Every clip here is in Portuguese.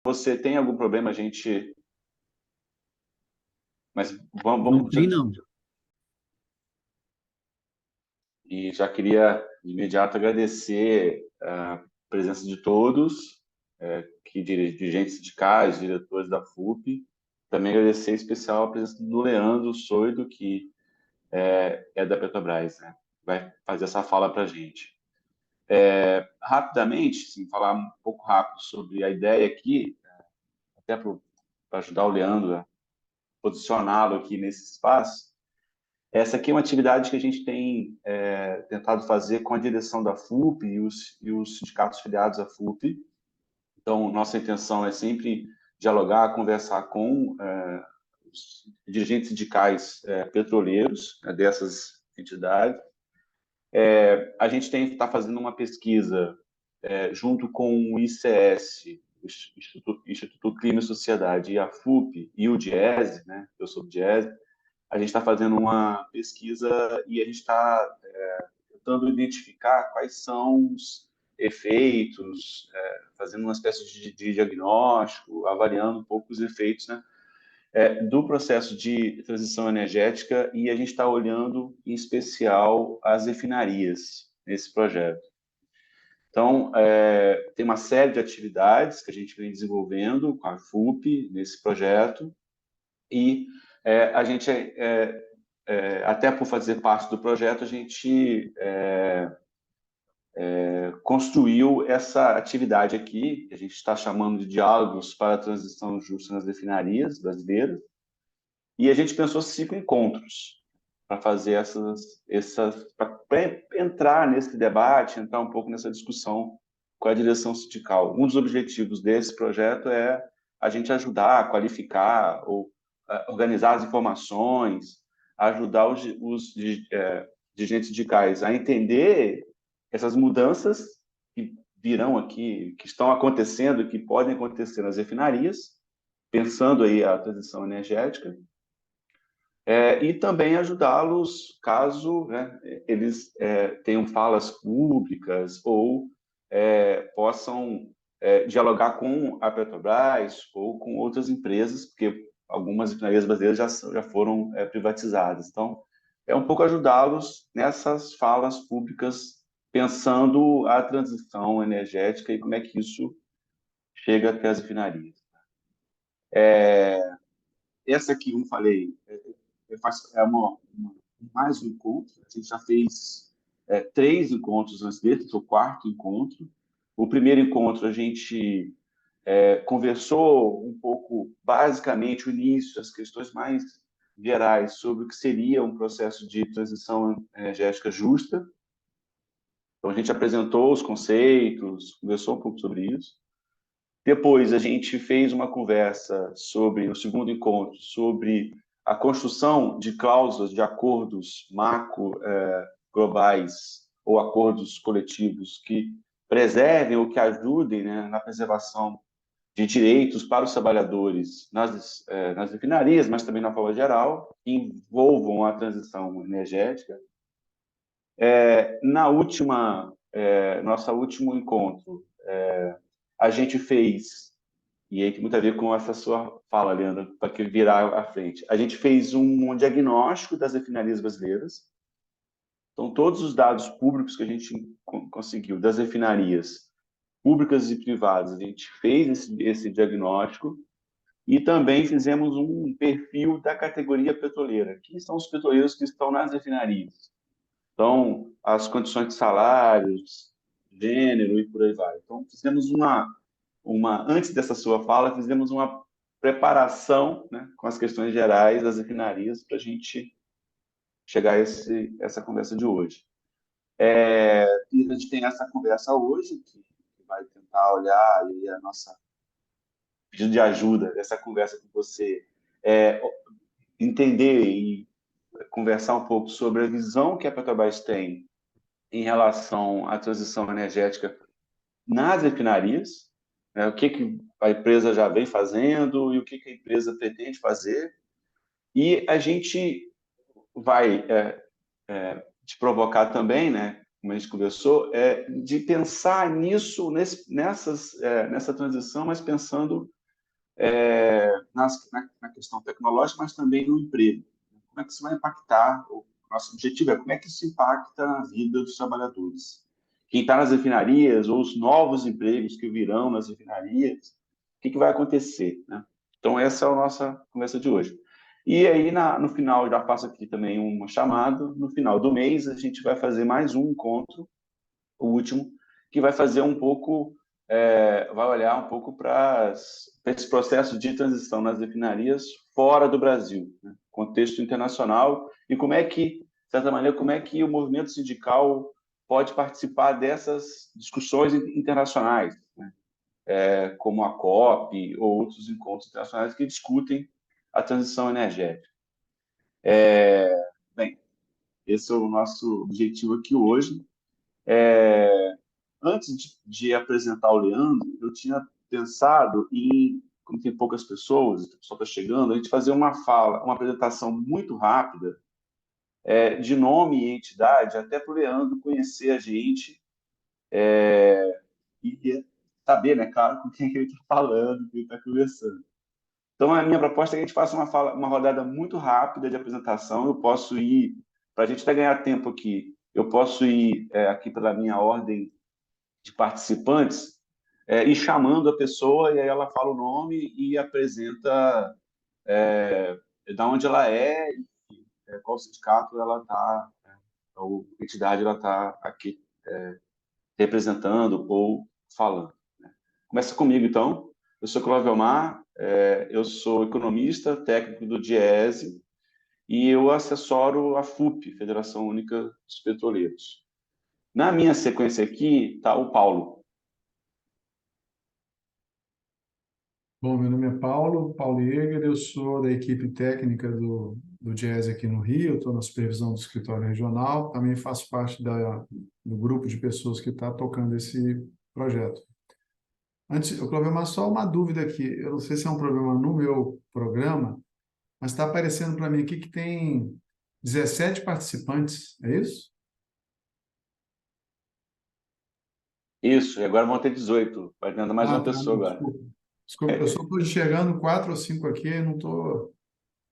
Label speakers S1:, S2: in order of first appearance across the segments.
S1: você tem algum problema, a gente... Mas
S2: Não
S1: vamos...
S2: tem, não.
S1: E já queria, de imediato, agradecer a presença de todos, que dirigentes sindicais, diretores da FUP. Também agradecer em especial a presença do Leandro Soido, que é da Petrobras, né? Vai fazer essa fala para a gente. Rapidamente, sim, falar um pouco rápido sobre a ideia aqui, até para ajudar o Leandro a posicioná-lo aqui nesse espaço. Essa aqui é uma atividade que a gente tem tentado fazer com a direção da FUP e os sindicatos filiados à FUP. Então, nossa intenção é sempre dialogar, conversar com os dirigentes sindicais petroleiros, né, dessas entidades. A gente está fazendo uma pesquisa junto com o ICS, o Instituto Clima e Sociedade, e a FUP e o DIESE, né? Eu sou do DIESE. A gente está fazendo uma pesquisa e a gente está tentando identificar quais são os efeitos, fazendo uma espécie de diagnóstico, avaliando um pouco os efeitos, né, do processo de transição energética, e a gente está olhando em especial as refinarias nesse projeto. Então, tem uma série de atividades que a gente vem desenvolvendo com a FUP nesse projeto, e a gente, até por fazer parte do projeto, a gente construiu essa atividade aqui, que a gente está chamando de Diálogos para a Transição Justa nas Refinarias Brasileiras, e a gente pensou 5 encontros para fazer para entrar nesse debate, entrar um pouco nessa discussão com a direção sindical. Um dos objetivos desse projeto é a gente ajudar a qualificar ou organizar as informações, ajudar os dirigentes sindicais a entender essas mudanças que virão aqui, que estão acontecendo, que podem acontecer nas refinarias, pensando aí a transição energética, e também ajudá-los caso, né, eles tenham falas públicas ou possam dialogar com a Petrobras ou com outras empresas, porque algumas refinarias brasileiras já foram privatizadas. Então, é um pouco ajudá-los nessas falas públicas, pensando a transição energética e como é que isso chega até as refinarias. Essa aqui, como falei, mais um encontro. A gente já fez 3 encontros antes desse, o quarto encontro. O primeiro encontro a gente conversou um pouco, basicamente, o início, as questões mais gerais sobre o que seria um processo de transição energética justa. Então, a gente apresentou os conceitos, conversou um pouco sobre isso. Depois, a gente fez uma conversa sobre, no segundo encontro, sobre a construção de cláusulas de acordos macro globais ou acordos coletivos que preservem ou que ajudem, né, na preservação de direitos para os trabalhadores nas refinarias, mas também na forma geral, que envolvam a transição energética. Na última, nosso último encontro, a gente fez, e aí tem muito a ver com essa sua fala, Leandro, para que virar à frente. A gente fez um diagnóstico das refinarias brasileiras. Então, todos os dados públicos que a gente conseguiu das refinarias públicas e privadas, a gente fez esse diagnóstico e também fizemos um perfil da categoria petroleira. Quem são os petroleiros que estão nas refinarias? Então, as condições de salários, gênero e por aí vai. Então, fizemos antes dessa sua fala, fizemos uma preparação, né, com as questões gerais das refinarias para a gente chegar a essa conversa de hoje. E a gente tem essa conversa hoje, que vai tentar olhar aí a nossa pedido de ajuda dessa conversa com você, é, entender e conversar um pouco sobre a visão que a Petrobras tem em relação à transição energética nas refinarias, né, o que a empresa já vem fazendo e o que a empresa pretende fazer. E a gente vai te provocar também, né, como a gente conversou, de pensar nisso, nessa transição, mas pensando na questão tecnológica, mas também no emprego. Como é que isso vai impactar? O nosso objetivo é como é que isso impacta a vida dos trabalhadores. Quem está nas refinarias, ou os novos empregos que virão nas refinarias, o que vai acontecer, né? Então, essa é a nossa conversa de hoje. E aí, no final, já faço aqui também uma chamada. No final do mês, a gente vai fazer mais um encontro, o último, que vai fazer um pouco, vai olhar um pouco para esse processo de transição nas refinarias fora do Brasil, né? Contexto internacional, e como é que, de certa maneira, como é que o movimento sindical pode participar dessas discussões internacionais, né? Como a COP ou outros encontros internacionais que discutem a transição energética. Bem, esse é o nosso objetivo aqui hoje. Antes de apresentar o Leandro, eu tinha pensado em, como tem poucas pessoas, o pessoal está chegando, a gente fazer uma apresentação muito rápida, de nome e entidade, até para o Leandro conhecer a gente e saber, né, claro, com quem ele está falando, quem ele está conversando. Então, a minha proposta é que a gente faça uma rodada muito rápida de apresentação. Eu posso ir, para a gente até ganhar tempo aqui, eu posso ir aqui pela minha ordem de participantes, e chamando a pessoa, e aí ela fala o nome e apresenta da onde ela qual sindicato ela está, ou entidade ela está aqui representando ou falando, né? Começa comigo, então. Eu sou Cláudio Elmar, eu sou economista, técnico do Diese, e eu assessoro a FUP, Federação Única dos Petroleiros. Na minha sequência aqui está o Paulo.
S2: Bom, meu nome é Paulo Jäger, eu sou da equipe técnica do Jazz aqui no Rio, estou na supervisão do escritório regional, também faço parte do grupo de pessoas que está tocando esse projeto. Antes, eu Cláudio, mas só uma dúvida aqui, eu não sei se é um problema no meu programa, mas está aparecendo para mim aqui que tem 17 participantes, é isso?
S1: Isso, e agora vão ter 18. Vai tendo mais
S2: Ah,
S1: uma
S2: tá,
S1: pessoa
S2: não,
S1: agora.
S2: desculpa. Desculpa, eu só estou enxergando 4 ou 5 aqui, não estou...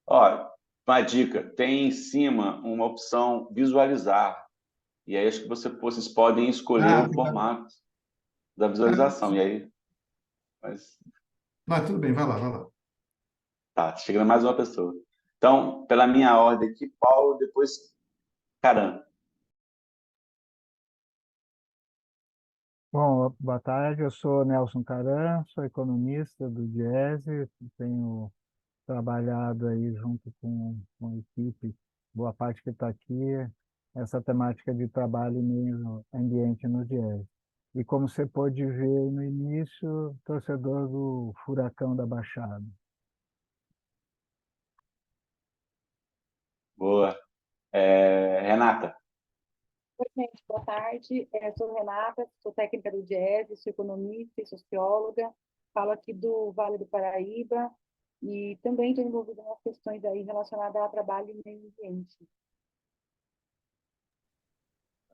S1: Ó, uma dica, tem em cima uma opção visualizar. E aí acho que vocês podem escolher
S2: Ah,
S1: o formato da
S2: ah,
S1: visualização. E aí, mas
S2: mas tudo bem, vai lá, vai lá.
S1: tá, chegando mais uma pessoa. Então, pela minha ordem aqui, Paulo, depois Caran.
S3: Bom, boa tarde, eu sou Nelson Caran, sou economista do Diese, tenho trabalhado aí junto com a equipe, boa parte que está aqui, essa temática de trabalho e meio ambiente no Diese. E como você pôde ver no início, torcedor do Furacão da Baixada.
S1: Boa. Renata.
S4: Oi, gente, boa tarde. Sou Renata, sou técnica do Diese, sou economista e socióloga, falo aqui do Vale do Paraíba e também estou envolvida nas questões aí relacionadas a trabalho e meio ambiente.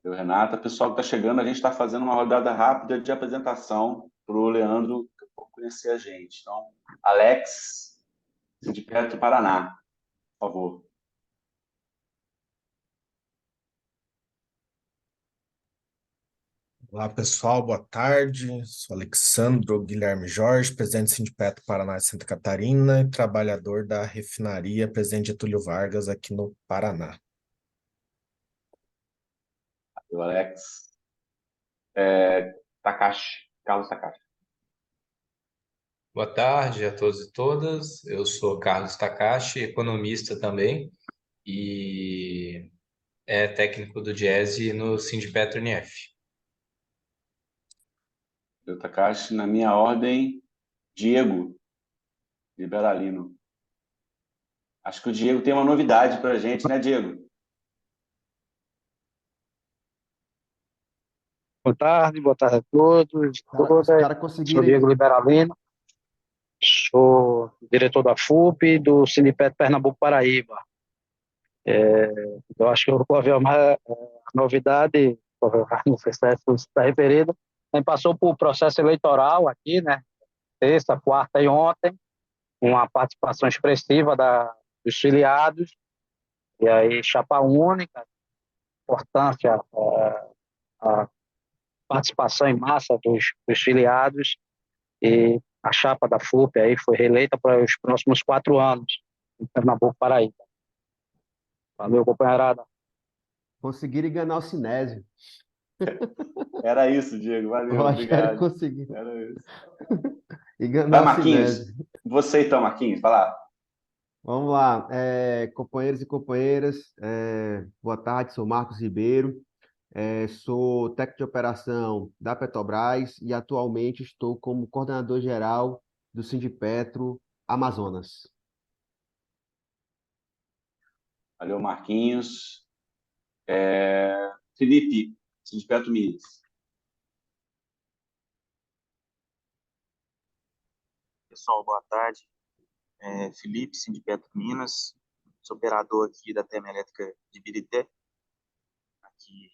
S1: Valeu, Renata. Pessoal que está chegando, a gente está fazendo uma rodada rápida de apresentação para o Leandro conhecer a gente. Então, Alex, de Perto, Paraná, por favor.
S5: Olá, pessoal, boa tarde. Sou Alexandro Guilherme Jorge, presidente do Sindicato Paraná de Santa Catarina e trabalhador da refinaria Presidente Getúlio Vargas aqui no Paraná.
S1: Valeu, Alex. Takashi, Carlos Takashi.
S6: Boa tarde a todos e todas. Eu sou Carlos Takashi, economista também e técnico do Diese no Sindipetro NF.
S1: Valeu, Takashi. Na minha ordem, Diego, Liberalino. Acho que o Diego tem uma novidade para a gente, né, Diego?
S7: Boa tarde a todos,
S8: Os
S7: todas.
S8: caras
S7: Sou Diego
S8: conseguirem.
S7: Liberalino, sou diretor da FUP do Sindicato Pernambuco Paraíba. Eu acho que eu vou ver uma novidade não sei se está referido. A gente passou por processo eleitoral aqui, né? Terça, quarta e ontem, uma participação expressiva dos filiados, e aí chapa única, importância, a participação em massa dos filiados, e a chapa da FUP aí foi reeleita para os próximos 4 anos, em Pernambuco, Paraíba. Valeu, companheirada.
S8: Conseguiram enganar o Sinésio.
S1: Era isso, Diego.
S8: O
S1: Valeu,
S8: Rogério
S1: obrigado.
S8: conseguiu
S1: Era isso. Vai,
S8: enganar o
S1: Marquinhos.
S8: Sinésio.
S1: Você então, Marquinhos, vai lá.
S8: Vamos lá, companheiros e companheiras, boa tarde, sou Marcos Ribeiro, sou técnico de operação da Petrobras e atualmente estou como coordenador geral do Sindipetro Amazonas.
S1: Valeu, Marquinhos. Felipe, Sindicato Minas.
S9: Pessoal, boa tarde. Felipe, Sindicato Minas, sou operador aqui da Termoelétrica de Birité, aqui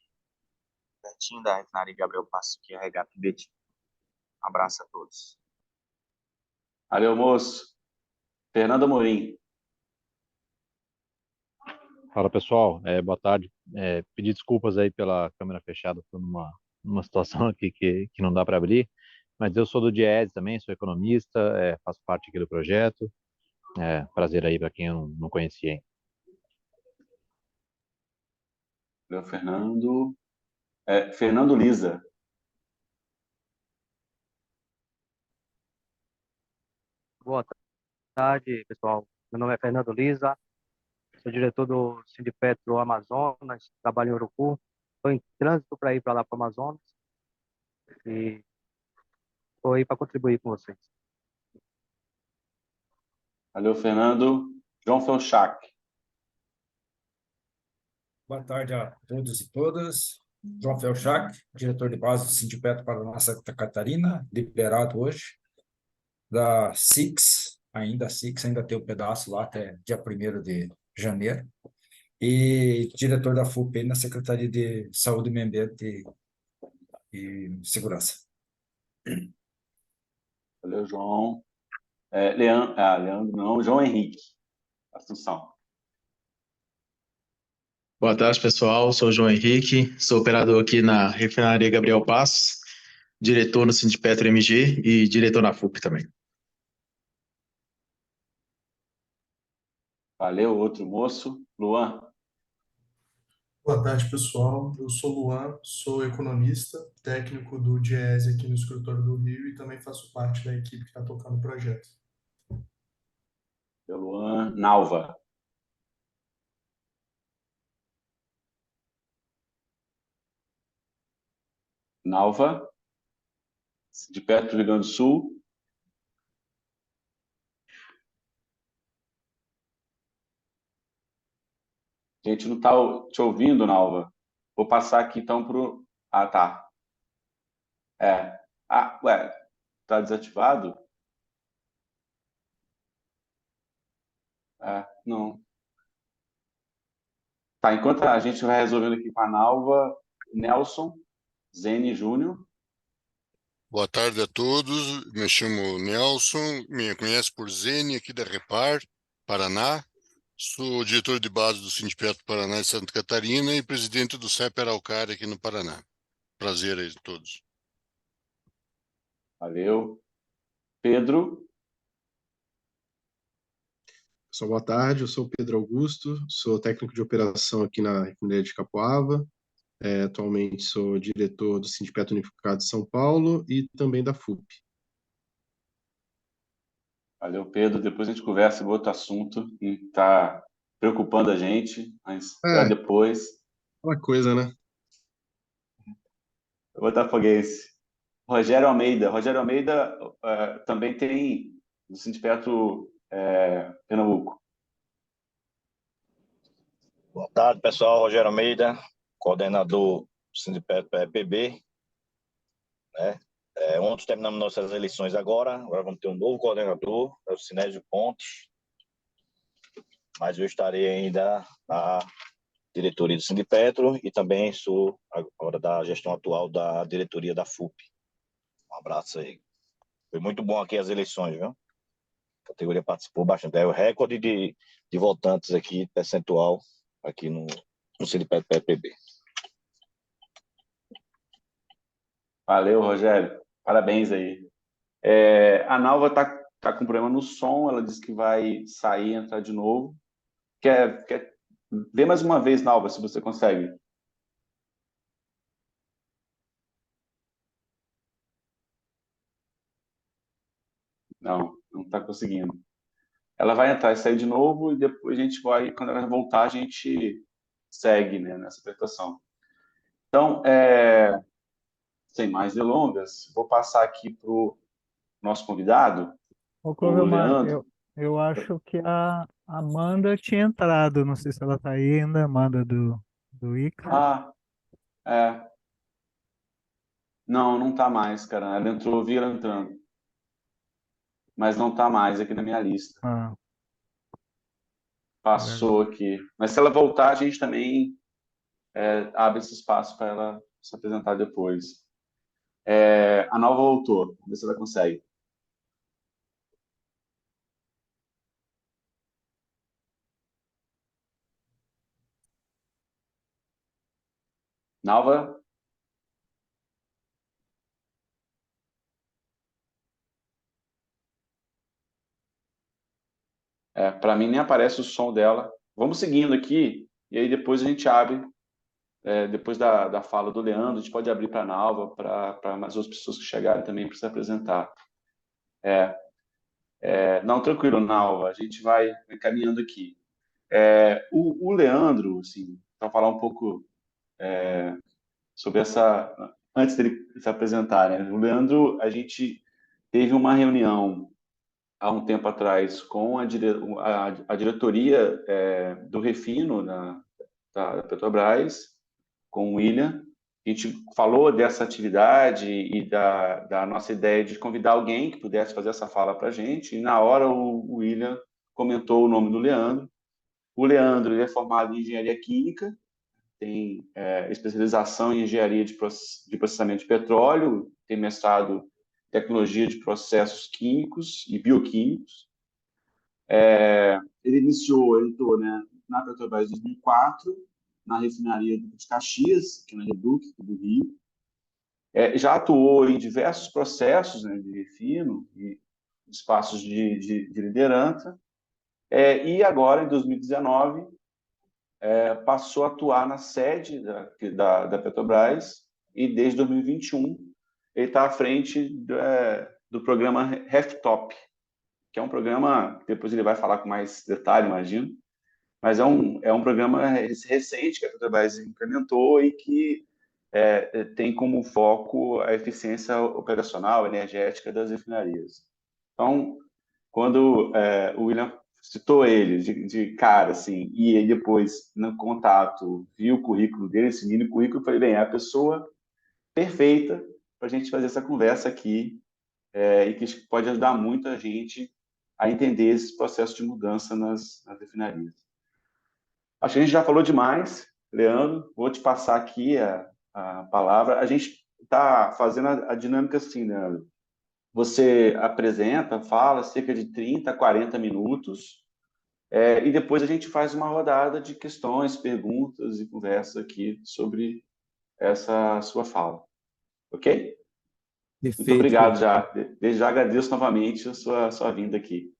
S9: pertinho da refinaria Gabriel Passo, que é a Regata do Betim. Um abraço a todos.
S1: Valeu, moço. Fernando Amorim.
S10: Fala pessoal, boa tarde. Pedir desculpas aí pela câmera fechada, estou numa situação aqui que não dá para abrir, mas eu sou do Diese também, sou economista, faço parte aqui do projeto. Prazer aí para quem eu não conhecia ainda.
S1: Valeu, Fernando. Fernando Lisa.
S7: Boa tarde, pessoal. Meu nome é Fernando Lisa, sou diretor do Sindipetro Amazonas, trabalho em Urucu. Estou em trânsito para ir para lá para o Amazonas e estou aí para contribuir com vocês.
S1: Valeu, Fernando. João Felchac.
S11: Boa tarde a todos e todas. João Felchac, diretor de base do Sindipetro Paraná Santa Catarina, liberado hoje da SIX, ainda tem um pedaço lá até dia 1º de janeiro, e diretor da FUP na Secretaria de Saúde, Meio Ambiente e Segurança.
S1: Valeu, João. Leandro não, João Henrique. Assunção.
S12: Boa tarde, pessoal. Sou o João Henrique, sou operador aqui na refinaria Gabriel Passos, diretor no Sindipetro MG e diretor na FUP também.
S1: Valeu, outro moço. Luan.
S2: Boa tarde, pessoal. Eu sou Luan, sou economista, técnico do Diese aqui no escritório do Rio e também faço parte da equipe que está tocando o projeto.
S1: Luan. Nalva. Nalva. De perto do Rio Grande do Sul. A gente não está te ouvindo, Nalva. Vou passar aqui então para o... Ah, tá. Ué, tá desativado? Não. Tá, enquanto a gente vai resolvendo aqui com a Nalva, Nelson Zene Júnior.
S13: Boa tarde a todos, me chamo Nelson, me conhece por Zene, aqui da Repar, Paraná. Sou diretor de base do Sindipetro Paraná e Santa Catarina e presidente do CEP Araucária aqui no Paraná. Prazer aí a todos.
S1: Valeu. Pedro.
S14: Pessoal, boa tarde, eu sou o Pedro Augusto, sou técnico de operação aqui na refinaria de Capoava. Atualmente sou diretor do Sindipetro Unificado de São Paulo e também da FUP.
S1: Valeu, Pedro. Depois a gente conversa em outro assunto que está preocupando a gente, mas para depois.
S14: Aquela coisa, né?
S1: Botafoguense. Rogério Almeida. Rogério Almeida também tem do Sindipetro Pernambuco.
S15: Boa tarde, pessoal. Rogério Almeida, coordenador do Sindipetro PEPB. Ontem terminamos nossas eleições agora vamos ter um novo coordenador, é o Sinésio Pontes, mas eu estarei ainda diretoria do Sindipetro e também sou agora da gestão atual da diretoria da FUP. Um abraço aí. Foi muito bom aqui as eleições, viu? A categoria participou bastante. É o recorde de votantes aqui, percentual, aqui no Sindipetro PPB.
S1: Valeu, Rogério. Parabéns aí. A Nalva tá com problema no som, ela disse que vai sair e entrar de novo. Quer ver mais uma vez, Nalva, se você consegue? Não está conseguindo. Ela vai entrar e sair de novo e depois a gente vai, quando ela voltar, a gente segue, né, nessa apresentação. Então, sem mais delongas, vou passar aqui para o nosso convidado,
S3: Ô,
S1: o
S3: Clovelmar,
S1: Leandro.
S3: eu acho que a Amanda tinha entrado, não sei se ela está aí ainda, Amanda do ICA.
S1: Não está mais, cara. Ela entrou, eu vi ela entrando. Mas não está mais aqui na minha lista. Passou aqui. Mas se ela voltar, a gente também abre esse espaço para ela se apresentar depois. A Nalva voltou. Vamos ver se ela consegue. Nalva? Para mim nem aparece o som dela. Vamos seguindo aqui e aí depois a gente abre. Depois da fala do Leandro, a gente pode abrir para a Nalva, para mais outras pessoas que chegarem também para se apresentar. Não, tranquilo, Nalva, a gente vai caminhando aqui. O Leandro, assim, para falar um pouco sobre essa, antes dele se apresentar, né? O Leandro, a gente teve uma reunião há um tempo atrás com a diretoria do Refino da Petrobras, com o William. A gente falou dessa atividade e da nossa ideia de convidar alguém que pudesse fazer essa fala para a gente, e na hora o William comentou o nome do Leandro. O Leandro ele é formado em engenharia química, tem especialização em engenharia de processamento de petróleo, tem mestrado em tecnologia de processos químicos e bioquímicos. Ele entrou, né, na Petrobras em 2004, na refinaria de Caxias, aqui na Reduc, do Rio. Já atuou em diversos processos, né, de refino e espaços de liderança. E agora, em 2019, passou a atuar na sede da Petrobras e desde 2021 ele está à frente do programa RefTop, que é um programa que depois ele vai falar com mais detalhe, imagino, mas é um programa recente que a Petrobras implementou e que tem como foco a eficiência operacional, energética das refinarias. Então, quando o William citou ele de cara, assim, e aí depois, no contato, viu o currículo dele, esse mini currículo, eu falei, bem, é a pessoa perfeita para a gente fazer essa conversa aqui e que pode ajudar muito a gente a entender esse processo de mudança nas refinarias. Acho que a gente já falou demais, Leandro, vou te passar aqui a palavra. A gente está fazendo a dinâmica assim, Leandro. Você apresenta, fala cerca de 30, 40 minutos, e depois a gente faz uma rodada de questões, perguntas e conversa aqui sobre essa sua fala. Ok?
S16: Perfeito.
S1: Muito obrigado já. Desde já agradeço novamente a sua vinda aqui.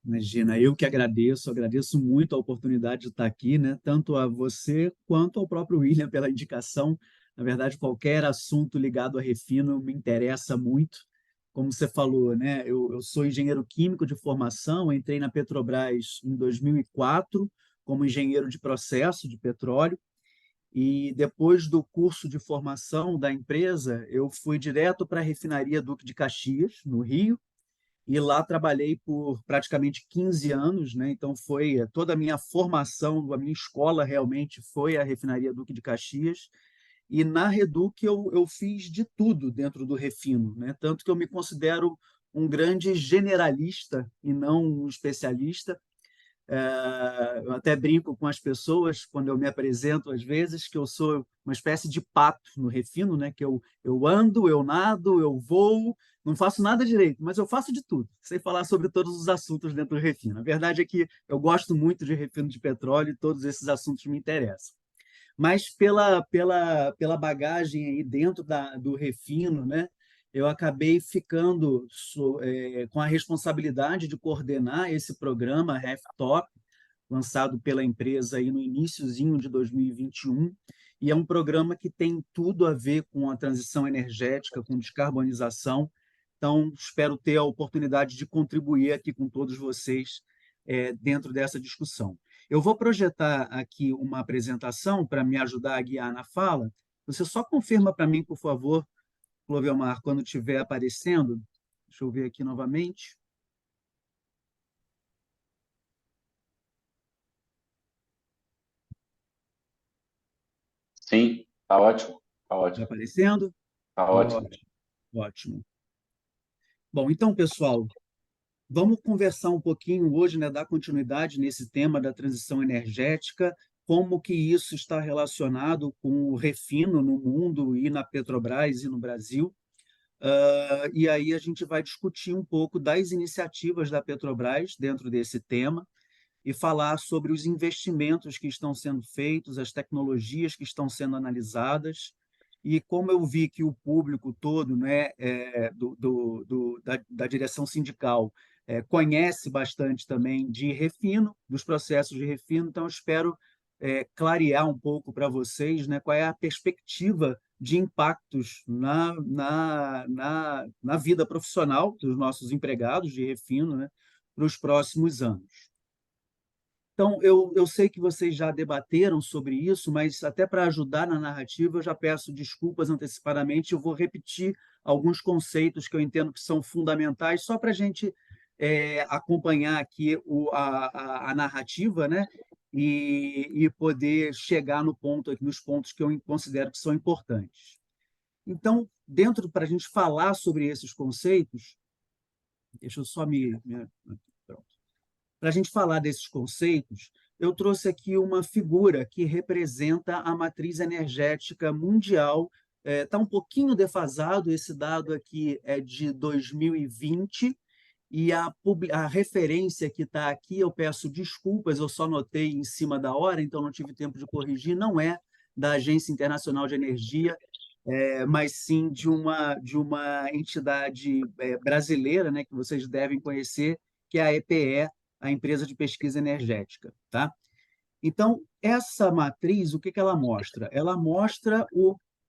S16: Imagina, eu que agradeço muito a oportunidade de estar aqui, né? Tanto a você quanto ao próprio William pela indicação. Na verdade, qualquer assunto ligado a refino me interessa muito. Como você falou, né? Eu sou engenheiro químico de formação, entrei na Petrobras em 2004 como engenheiro de processo de petróleo e depois do curso de formação da empresa, eu fui direto para a refinaria Duque de Caxias, no Rio, e lá trabalhei por praticamente 15 anos, né? Então foi toda a minha formação, a minha escola realmente foi a refinaria Duque de Caxias, e na Reduc eu fiz de tudo dentro do refino, né? Tanto que eu me considero um grande generalista e não um especialista. Eu até brinco com as pessoas, quando eu me apresento, às vezes, que eu sou uma espécie de pato no refino, né? Que eu ando, eu nado, eu voo, não faço nada direito, mas eu faço de tudo, sei falar sobre todos os assuntos dentro do refino. A verdade é que eu gosto muito de refino de petróleo e todos esses assuntos me interessam. Mas pela bagagem aí dentro do refino, né? Eu acabei ficando com a responsabilidade de coordenar esse programa RefTop, lançado pela empresa aí no iniciozinho de 2021, e é um programa que tem tudo a ver com a transição energética, com descarbonização. Então, espero ter a oportunidade de contribuir aqui com todos vocês dentro dessa discussão. Eu vou projetar aqui uma apresentação para me ajudar a guiar na fala. Você só confirma para mim, por favor, Clovelmar, quando estiver aparecendo. Deixa eu ver aqui novamente.
S1: Sim, tá ótimo. Tá
S16: Está
S1: ótimo.
S16: aparecendo?
S1: Tá ótimo.
S16: Ótimo. Bom, então, pessoal, vamos conversar um pouquinho hoje, né, dar continuidade nesse tema da transição energética, como que isso está relacionado com o refino no mundo e na Petrobras e no Brasil. E aí a gente vai discutir um pouco das iniciativas da Petrobras dentro desse tema e falar sobre os investimentos que estão sendo feitos, as tecnologias que estão sendo analisadas. E como eu vi que o público todo, né, da direção sindical conhece bastante também de refino, dos processos de refino, então eu espero clarear um pouco para vocês, né, qual é a perspectiva de impactos na vida profissional dos nossos empregados de refino, né, para os próximos anos. Então, eu sei que vocês já debateram sobre isso, mas até para ajudar na narrativa, eu já peço desculpas antecipadamente, eu vou repetir alguns conceitos que eu entendo que são fundamentais, só para a gente acompanhar aqui a narrativa, né? E poder chegar nos pontos que eu considero que são importantes. Então, para a gente falar sobre esses conceitos, deixa eu só para a gente falar desses conceitos, eu trouxe aqui uma figura que representa a matriz energética mundial. Está um pouquinho defasado, esse dado aqui é de 2020, e a referência que está aqui, eu peço desculpas, eu só notei em cima da hora, então não tive tempo de corrigir, não é da Agência Internacional de Energia, mas sim de uma entidade brasileira, né, que vocês devem conhecer, que é a EPE, a Empresa de Pesquisa Energética. Tá? Então, essa matriz, o que ela mostra? Ela mostra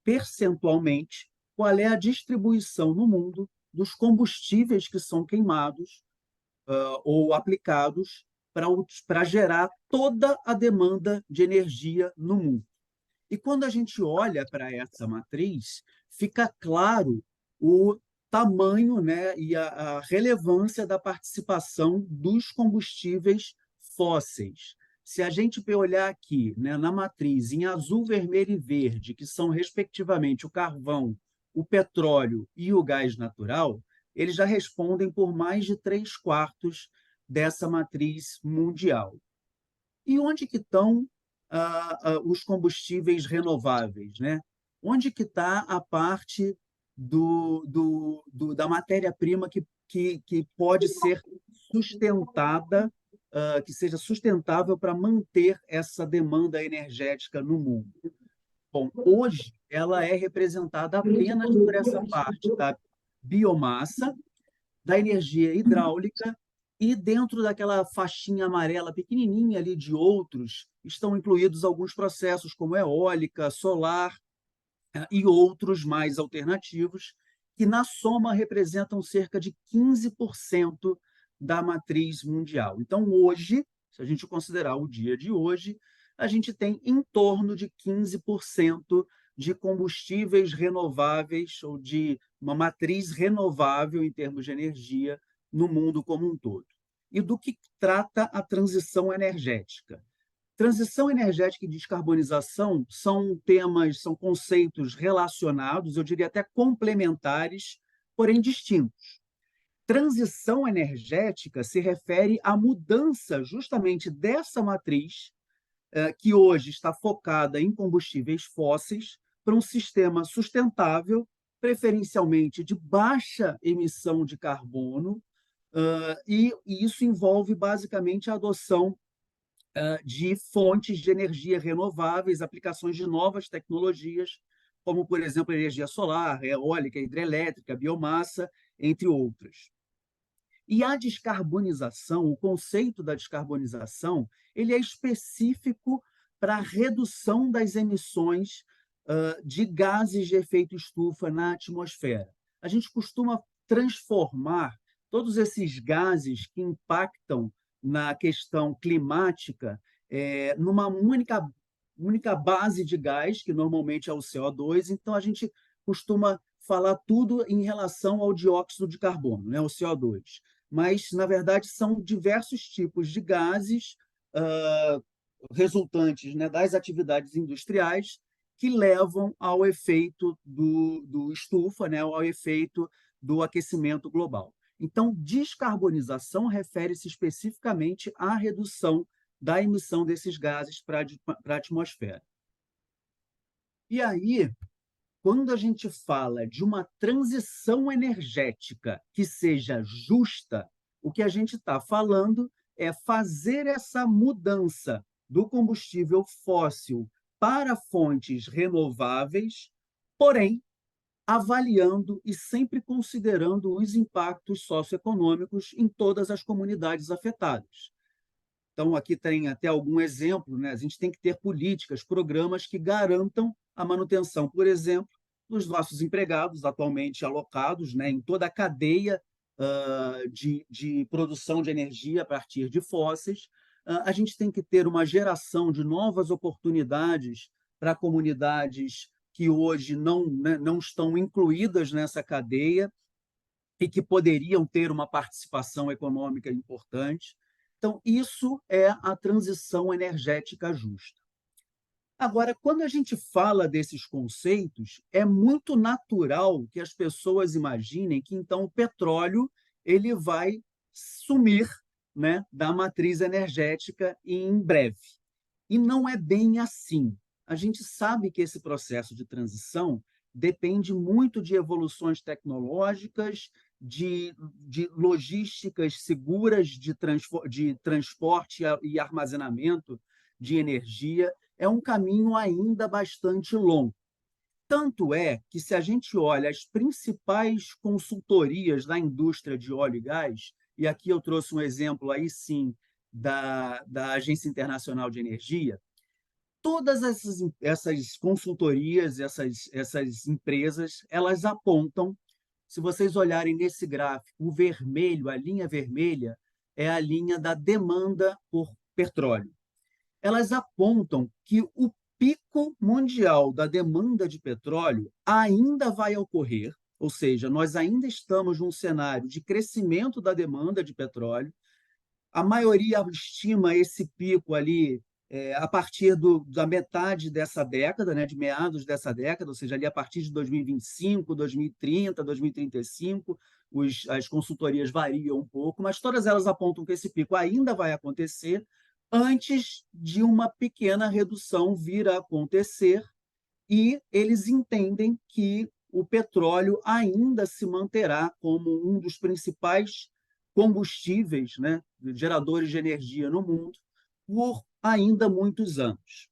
S16: percentualmente qual é a distribuição no mundo dos combustíveis que são queimados ou aplicados para gerar toda a demanda de energia no mundo. E quando a gente olha para essa matriz, fica claro o tamanho, né, e a relevância da participação dos combustíveis fósseis. Se a gente olhar aqui, né, na matriz, em azul, vermelho e verde, que são, respectivamente, o carvão, o petróleo e o gás natural, eles já respondem por mais de 3/4 dessa matriz mundial. E onde que estão os combustíveis renováveis, né? Onde que está a parte da matéria-prima que pode ser sustentada, que seja sustentável para manter essa demanda energética no mundo? Bom, hoje ela é representada apenas por essa parte da biomassa, da energia hidráulica, e dentro daquela faixinha amarela pequenininha ali de outros, estão incluídos alguns processos como eólica, solar e outros mais alternativos, que na soma representam cerca de 15% da matriz mundial. Então, hoje, se a gente considerar o dia de hoje, a gente tem em torno de 15% de combustíveis renováveis ou de uma matriz renovável em termos de energia no mundo como um todo. E do que trata a transição energética? Transição energética e descarbonização são temas, são conceitos relacionados, eu diria até complementares, porém distintos. transição energética se refere à mudança justamente dessa matriz, que hoje está focada em combustíveis fósseis, para um sistema sustentável, preferencialmente de baixa emissão de carbono, e isso envolve basicamente a adoção de fontes de energia renováveis, aplicações de novas tecnologias, como, por exemplo, energia solar, eólica, hidrelétrica, biomassa, entre outras. E a descarbonização, o conceito da descarbonização, ele é específico para a redução das emissões de gases de efeito estufa na atmosfera. A gente costuma transformar todos esses gases que impactam na questão climática numa única base de gás, que normalmente é o CO2, então a gente costuma falar tudo em relação ao dióxido de carbono, né, o CO2. Mas, na verdade, são diversos tipos de gases resultantes, né, das atividades industriais que levam ao efeito do estufa, né, ao efeito do aquecimento global. Então, descarbonização refere-se especificamente à redução da emissão desses gases para a atmosfera. E aí, quando a gente fala de uma transição energética que seja justa, o que a gente está falando é fazer essa mudança do combustível fóssil para fontes renováveis, porém, avaliando e sempre considerando os impactos socioeconômicos em todas as comunidades afetadas. Então, aqui tem até algum exemplo, né? A gente tem que ter políticas, programas que garantam a manutenção, por exemplo, dos nossos empregados atualmente alocados, né, em toda a cadeia de produção de energia a partir de fósseis. A gente tem que ter uma geração de novas oportunidades para comunidades que hoje não estão incluídas nessa cadeia e que poderiam ter uma participação econômica importante. Então, isso é a transição energética justa. Agora, quando a gente fala desses conceitos, é muito natural que as pessoas imaginem que, então, o petróleo ele vai sumir, né, da matriz energética em breve. E não é bem assim. A gente sabe que esse processo de transição depende muito de evoluções tecnológicas, de logísticas seguras de transporte e armazenamento de energia. É um caminho ainda bastante longo. Tanto é que, se a gente olha as principais consultorias da indústria de óleo e gás, e aqui eu trouxe um exemplo aí sim da Agência Internacional de Energia, todas essas consultorias, essas empresas, elas apontam, se vocês olharem nesse gráfico, o vermelho, a linha vermelha, é a linha da demanda por petróleo. Elas apontam que o pico mundial da demanda de petróleo ainda vai ocorrer, ou seja, nós ainda estamos num cenário de crescimento da demanda de petróleo. A maioria estima esse pico ali a partir da metade dessa década, né, de meados dessa década, ou seja, ali a partir de 2025, 2030, 2035, as consultorias variam um pouco, mas todas elas apontam que esse pico ainda vai acontecer antes de uma pequena redução vir a acontecer, e eles entendem que o petróleo ainda se manterá como um dos principais combustíveis, né, geradores de energia no mundo, por ainda muitos anos.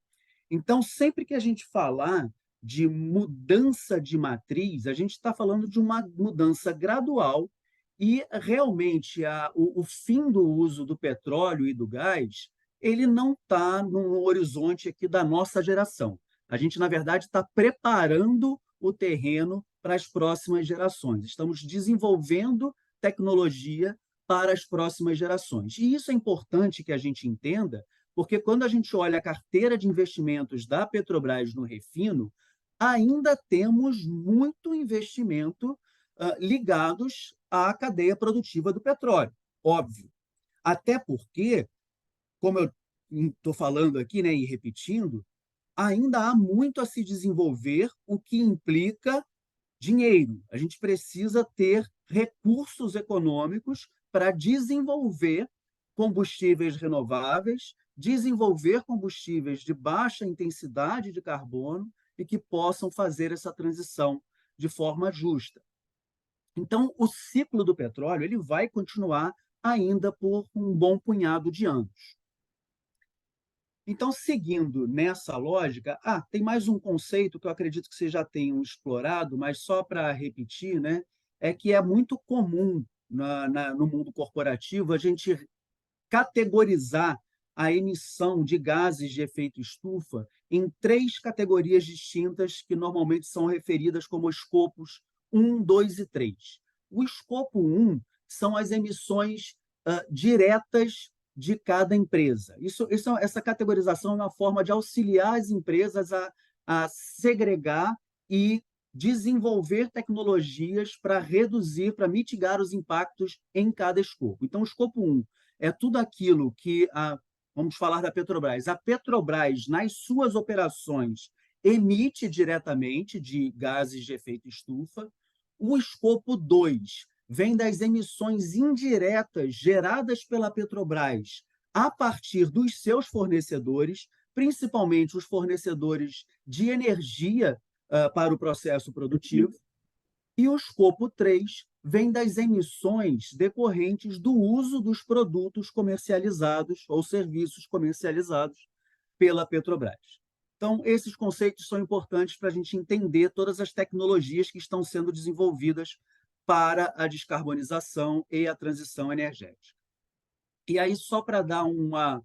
S16: Então, sempre que a gente falar de mudança de matriz, a gente está falando de uma mudança gradual, e realmente o fim do uso do petróleo e do gás ele não está no horizonte aqui da nossa geração. A gente, na verdade, está preparando o terreno para as próximas gerações. Estamos desenvolvendo tecnologia para as próximas gerações. E isso é importante que a gente entenda, porque quando a gente olha a carteira de investimentos da Petrobras no refino, ainda temos muito investimento ligados à cadeia produtiva do petróleo, óbvio. Até porque, como eu estou falando aqui, né, e repetindo, ainda há muito a se desenvolver, o que implica dinheiro, a gente precisa ter recursos econômicos para desenvolver combustíveis renováveis, desenvolver combustíveis de baixa intensidade de carbono e que possam fazer essa transição de forma justa. Então, o ciclo do petróleo ele vai continuar ainda por um bom punhado de anos. Então, seguindo nessa lógica, tem mais um conceito que eu acredito que vocês já tenham explorado, mas só para repetir, né, é que é muito comum no mundo corporativo a gente categorizar a emissão de gases de efeito estufa em 3 categorias distintas que normalmente são referidas como escopos 1, 2 e 3. O escopo 1 são as emissões diretas de cada empresa. Essa categorização é uma forma de auxiliar as empresas a segregar e desenvolver tecnologias para reduzir, para mitigar os impactos em cada escopo. Então, o escopo 1 é tudo aquilo que, vamos falar da Petrobras, a Petrobras, nas suas operações, emite diretamente de gases de efeito estufa. O escopo 2 vem das emissões indiretas geradas pela Petrobras a partir dos seus fornecedores, principalmente os fornecedores de energia para o processo produtivo. E o escopo 3 vem das emissões decorrentes do uso dos produtos comercializados ou serviços comercializados pela Petrobras. Então, esses conceitos são importantes para a gente entender todas as tecnologias que estão sendo desenvolvidas para a descarbonização e a transição energética. E aí, só para dar uma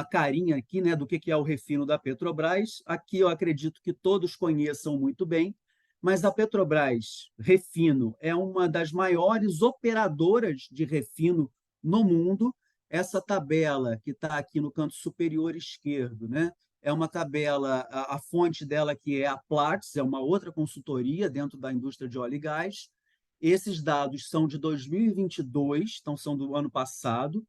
S16: carinha aqui, né, do que é o refino da Petrobras, aqui eu acredito que todos conheçam muito bem, mas a Petrobras Refino é uma das maiores operadoras de refino no mundo. Essa tabela que está aqui no canto superior esquerdo, né, é uma tabela, a fonte dela que é a Platts, é uma outra consultoria dentro da indústria de óleo e gás. Esses dados são de 2022, então são do ano passado,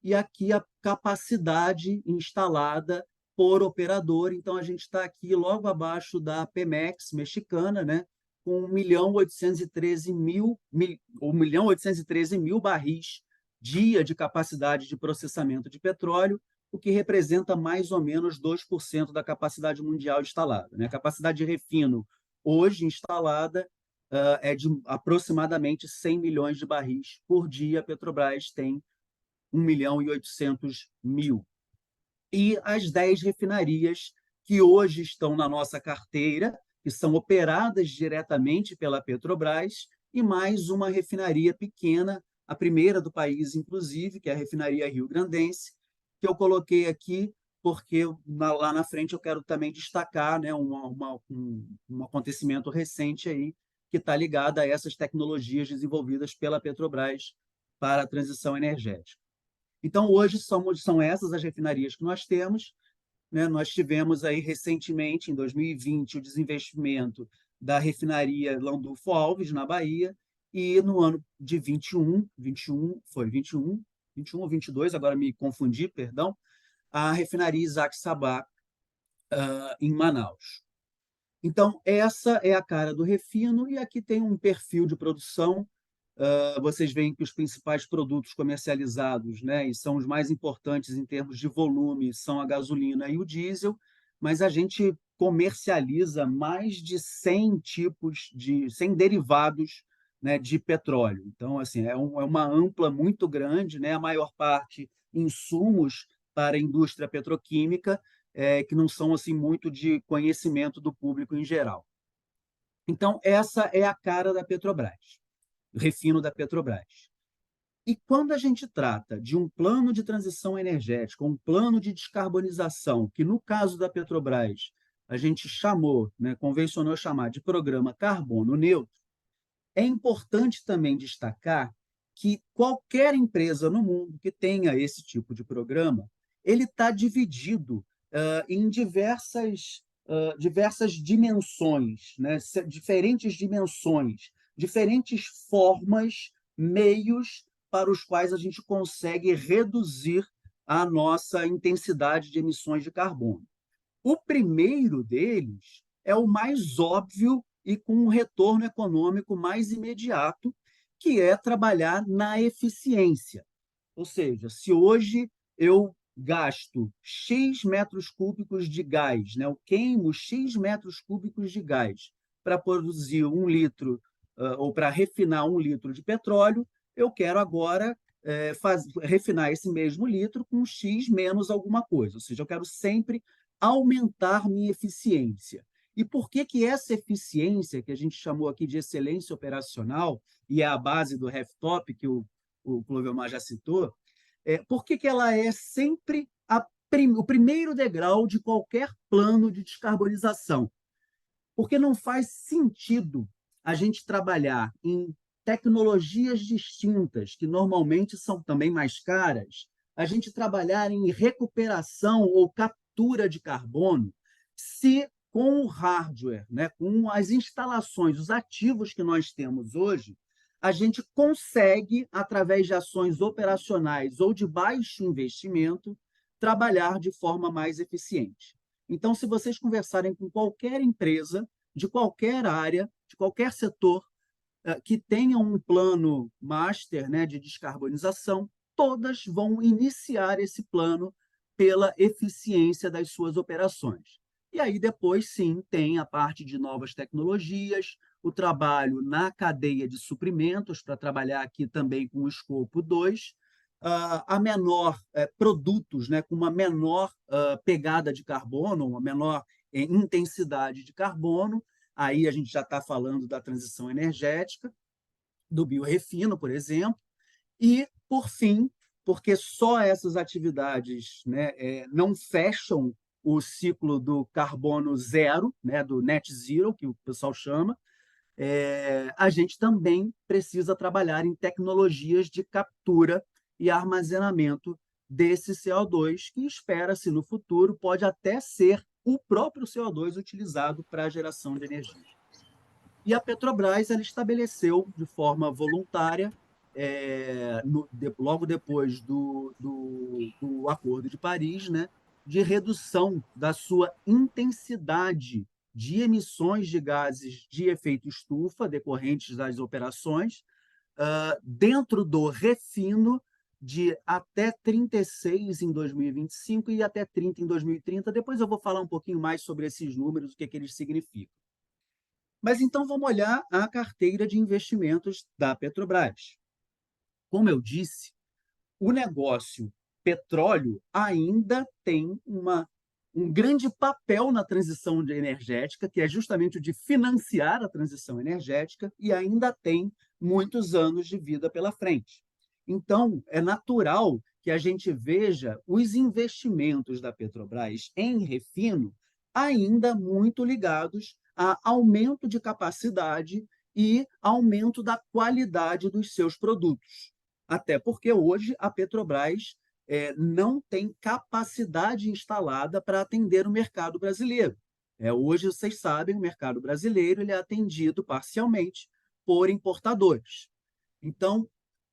S16: e aqui a capacidade instalada por operador. Então, a gente está aqui logo abaixo da Pemex mexicana, né, com 1.813.000 barris dia de capacidade de processamento de petróleo, o que representa mais ou menos 2% da capacidade mundial instalada, né? A capacidade de refino hoje instalada é de aproximadamente 100 milhões de barris por dia. A Petrobras tem 1.800.000. E as 10 refinarias que hoje estão na nossa carteira, que são operadas diretamente pela Petrobras, e mais uma refinaria pequena, a primeira do país, inclusive, que é a refinaria rio-grandense, que eu coloquei aqui porque lá na frente eu quero também destacar, né, um acontecimento recente aí que está ligado a essas tecnologias desenvolvidas pela Petrobras para a transição energética. Então, hoje são essas as refinarias que nós temos, né? Nós tivemos aí recentemente, em 2020, o desinvestimento da refinaria Landulfo Alves, na Bahia, e no ano de 21 ou 22, agora me confundi, perdão, a refinaria Isaac Sabah, em Manaus. Então, essa é a cara do refino, e aqui tem um perfil de produção. Vocês veem que os principais produtos comercializados, né, e são os mais importantes em termos de volume, são a gasolina e o diesel, mas a gente comercializa mais de 100 derivados, né, de petróleo. Então, assim, é uma ampla muito grande, né, a maior parte insumos para a indústria petroquímica, que não são assim muito de conhecimento do público em geral. Então, essa é a cara da Petrobras, o refino da Petrobras. E quando a gente trata de um plano de transição energética, um plano de descarbonização, que no caso da Petrobras a gente chamou, né, convencionou chamar de programa Carbono Neutro, é importante também destacar que qualquer empresa no mundo que tenha esse tipo de programa, ele está dividido em diversas dimensões, né, diferentes dimensões, diferentes formas, meios para os quais a gente consegue reduzir a nossa intensidade de emissões de carbono. O primeiro deles é o mais óbvio e com um retorno econômico mais imediato, que é trabalhar na eficiência. Ou seja, se hoje eu gasto X metros cúbicos de gás, né? Eu queimo X metros cúbicos de gás para produzir 1 litro, ou para refinar 1 litro de petróleo, eu quero agora refinar esse mesmo litro com X menos alguma coisa. Ou seja, eu quero sempre aumentar minha eficiência. E por que que essa eficiência, que a gente chamou aqui de excelência operacional, e é a base do RefTop, que o Clovelmar já citou, por que que ela é sempre o primeiro degrau de qualquer plano de descarbonização? Porque não faz sentido a gente trabalhar em tecnologias distintas, que normalmente são também mais caras, a gente trabalhar em recuperação ou captura de carbono, se com o hardware, né, com as instalações, os ativos que nós temos hoje, a gente consegue, através de ações operacionais ou de baixo investimento, trabalhar de forma mais eficiente. Então, se vocês conversarem com qualquer empresa, de qualquer área, de qualquer setor, que tenha um plano master, né, de descarbonização, todas vão iniciar esse plano pela eficiência das suas operações. E aí, depois, sim, tem a parte de novas tecnologias, o trabalho na cadeia de suprimentos, para trabalhar aqui também com o escopo 2, a menor produtos, né, com uma menor pegada de carbono, uma menor intensidade de carbono. Aí a gente já está falando da transição energética, do biorefino, por exemplo, e, por fim, porque só essas atividades, né, não fecham o ciclo do carbono zero, né, do net zero, que o pessoal chama, a gente também precisa trabalhar em tecnologias de captura e armazenamento desse CO2, que espera-se no futuro pode até ser o próprio CO2 utilizado para a geração de energia. E a Petrobras ela estabeleceu de forma voluntária, logo depois do Acordo de Paris, né, de redução da sua intensidade de emissões de gases de efeito estufa decorrentes das operações, dentro do refino, de até 36 em 2025 e até 30 em 2030. Depois eu vou falar um pouquinho mais sobre esses números, o que eles significam. Mas então vamos olhar a carteira de investimentos da Petrobras. Como eu disse, o negócio petróleo ainda tem um grande papel na transição energética, que é justamente o de financiar a transição energética, e ainda tem muitos anos de vida pela frente. Então, é natural que a gente veja os investimentos da Petrobras em refino ainda muito ligados a aumento de capacidade e aumento da qualidade dos seus produtos. Até porque hoje a Petrobras não tem capacidade instalada para atender o mercado brasileiro. Hoje, vocês sabem, o mercado brasileiro ele é atendido parcialmente por importadores. Então,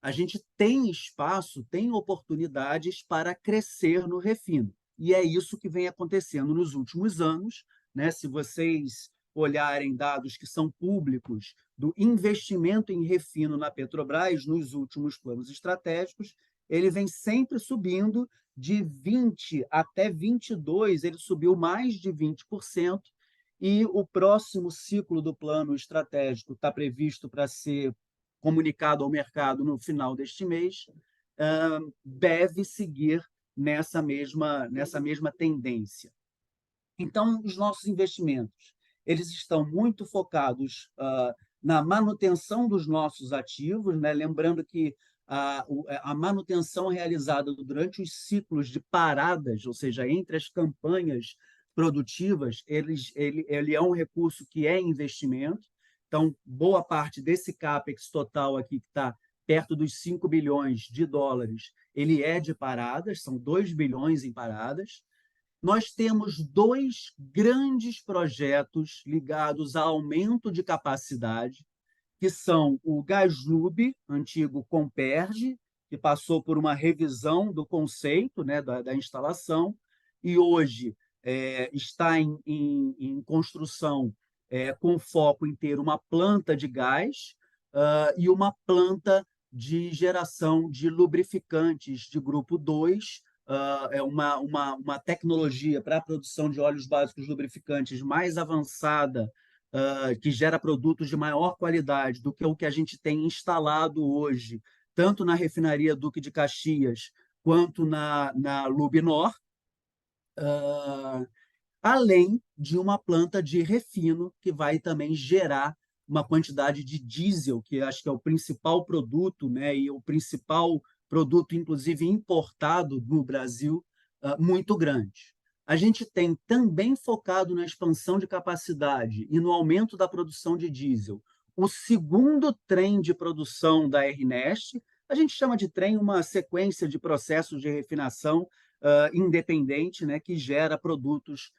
S16: a gente tem espaço, tem oportunidades para crescer no refino. E é isso que vem acontecendo nos últimos anos, né? Se vocês olharem dados que são públicos do investimento em refino na Petrobras nos últimos planos estratégicos, ele vem sempre subindo de 20 até 22, ele subiu mais de 20%, e o próximo ciclo do plano estratégico está previsto para ser comunicado ao mercado no final deste mês, deve seguir nessa mesma tendência. Então, os nossos investimentos eles estão muito focados na manutenção dos nossos ativos, né? Lembrando que a manutenção realizada durante os ciclos de paradas, ou seja, entre as campanhas produtivas, ele é um recurso que é investimento. Então, boa parte desse CAPEX total aqui, que está perto dos 5 bilhões de dólares, ele é de paradas, são 2 bilhões em paradas. Nós temos 2 grandes projetos ligados a aumento de capacidade, que são o GasLub, antigo Comperge, que passou por uma revisão do conceito, né, da instalação, e hoje está em construção com foco em ter uma planta de gás e uma planta de geração de lubrificantes de grupo 2, é uma tecnologia para a produção de óleos básicos lubrificantes mais avançada, que gera produtos de maior qualidade do que o que a gente tem instalado hoje, tanto na refinaria Duque de Caxias quanto na Lubnor, além de uma planta de refino que vai também gerar uma quantidade de diesel, que acho que é o principal produto, né, e o principal produto, inclusive, importado no Brasil, muito grande. A gente tem também focado na expansão de capacidade e no aumento da produção de diesel o segundo trem de produção da RNEST. A gente chama de trem uma sequência de processos de refinação independente, né, que gera produtos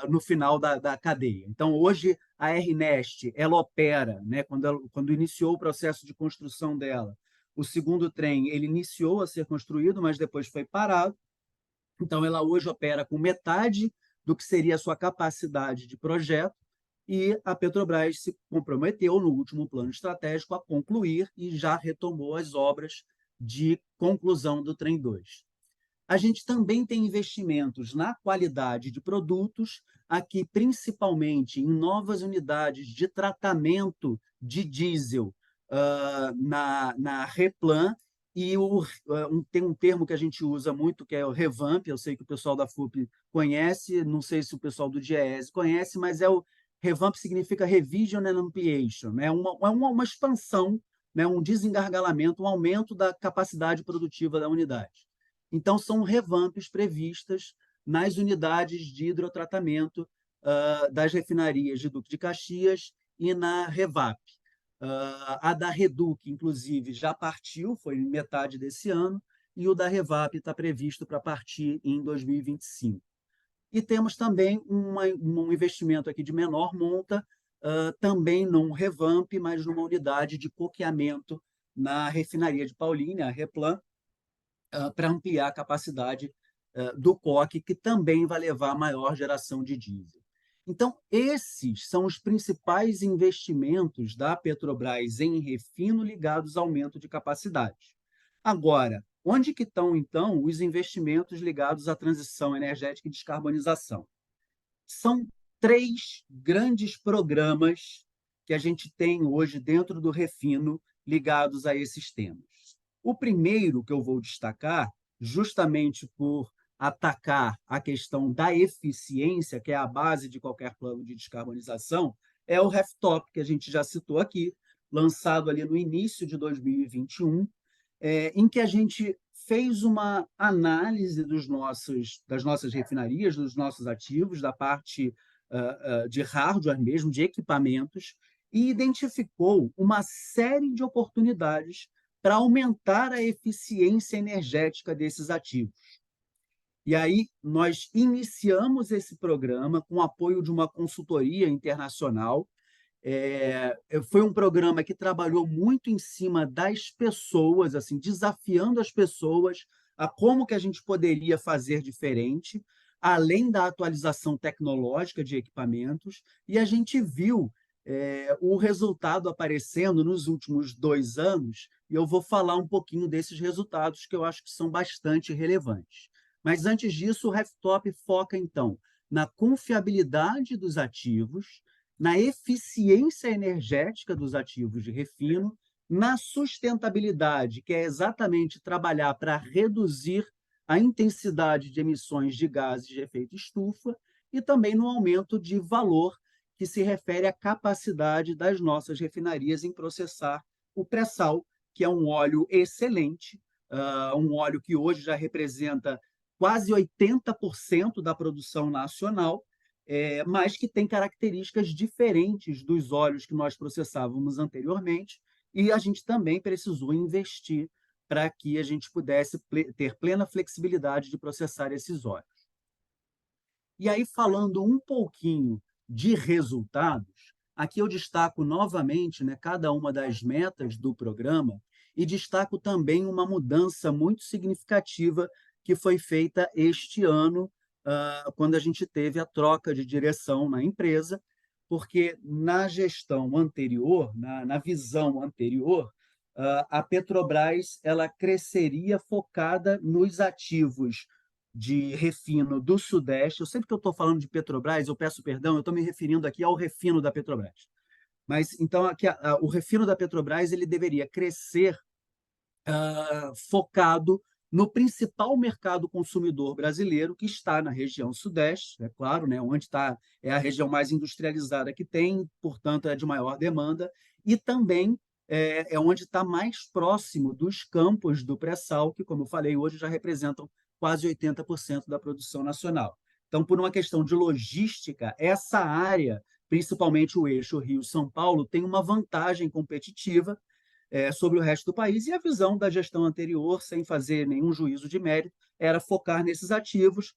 S16: no final da cadeia. Então, hoje, a RNEST, ela opera, né, quando iniciou o processo de construção dela, o segundo trem, ele iniciou a ser construído, mas depois foi parado. Então, ela hoje opera com metade do que seria a sua capacidade de projeto, e a Petrobras se comprometeu no último plano estratégico a concluir e já retomou as obras de conclusão do Trem 2. A gente também tem investimentos na qualidade de produtos, aqui principalmente em novas unidades de tratamento de diesel na Replan, e tem um termo que a gente usa muito, que é o revamp. Eu sei que o pessoal da FUP conhece, não sei se o pessoal do DIEESE conhece, mas revamp significa revision and ampliation, né? uma expansão, né? Um desengargalamento, um aumento da capacidade produtiva da unidade. Então, são revamps previstas nas unidades de hidrotratamento das refinarias de Duque de Caxias e na Revap. A da Reduc, inclusive, já partiu, foi em metade desse ano, e o da Revap está previsto para partir em 2025. E temos também um investimento aqui de menor monta, também num revamp, mas numa unidade de coqueamento na refinaria de Paulínia, a Replan, para ampliar a capacidade do coque, que também vai levar a maior geração de diesel. Então, esses são os principais investimentos da Petrobras em refino ligados ao aumento de capacidade. Agora, onde que estão, então, os investimentos ligados à transição energética e descarbonização? São 3 grandes programas que a gente tem hoje dentro do refino ligados a esses temas. O primeiro que eu vou destacar, justamente por atacar a questão da eficiência, que é a base de qualquer plano de descarbonização, é o RefTOP, que a gente já citou aqui, lançado ali no início de 2021, em que a gente fez uma análise das nossas refinarias, dos nossos ativos, da parte de hardware mesmo, de equipamentos, e identificou uma série de oportunidades para aumentar a eficiência energética desses ativos. E aí nós iniciamos esse programa com o apoio de uma consultoria internacional. Foi um programa que trabalhou muito em cima das pessoas, assim, desafiando as pessoas a como que a gente poderia fazer diferente, além da atualização tecnológica de equipamentos, e a gente viu o resultado aparecendo nos últimos 2 anos, e eu vou falar um pouquinho desses resultados, que eu acho que são bastante relevantes. Mas, antes disso, o RefTOP foca, então, na confiabilidade dos ativos, na eficiência energética dos ativos de refino, na sustentabilidade, que é exatamente trabalhar para reduzir a intensidade de emissões de gases de efeito estufa, e também no aumento de valor, que se refere à capacidade das nossas refinarias em processar o pré-sal, que é um óleo excelente, um óleo que hoje já representa quase 80% da produção nacional, mas que tem características diferentes dos óleos que nós processávamos anteriormente, e a gente também precisou investir para que a gente pudesse ter plena flexibilidade de processar esses óleos. E aí, falando um pouquinho de resultados, aqui eu destaco novamente, né, cada uma das metas do programa, e destaco também uma mudança muito significativa que foi feita este ano, quando a gente teve a troca de direção na empresa, porque na gestão anterior, na visão anterior, a Petrobras ela cresceria focada nos ativos de refino do Sudeste. Eu sempre que eu estou falando de Petrobras, eu peço perdão, eu estou me referindo aqui ao refino da Petrobras. Mas então aqui, o refino da Petrobras ele deveria crescer focado no principal mercado consumidor brasileiro, que está na região Sudeste, é claro, né, onde é a região mais industrializada que tem, portanto, é de maior demanda, e também é onde está mais próximo dos campos do pré-sal, que, como eu falei, hoje já representam quase 80% da produção nacional. Então, por uma questão de logística, essa área, principalmente o eixo Rio-São Paulo, tem uma vantagem competitiva sobre o resto do país, e a visão da gestão anterior, sem fazer nenhum juízo de mérito, era focar nesses ativos.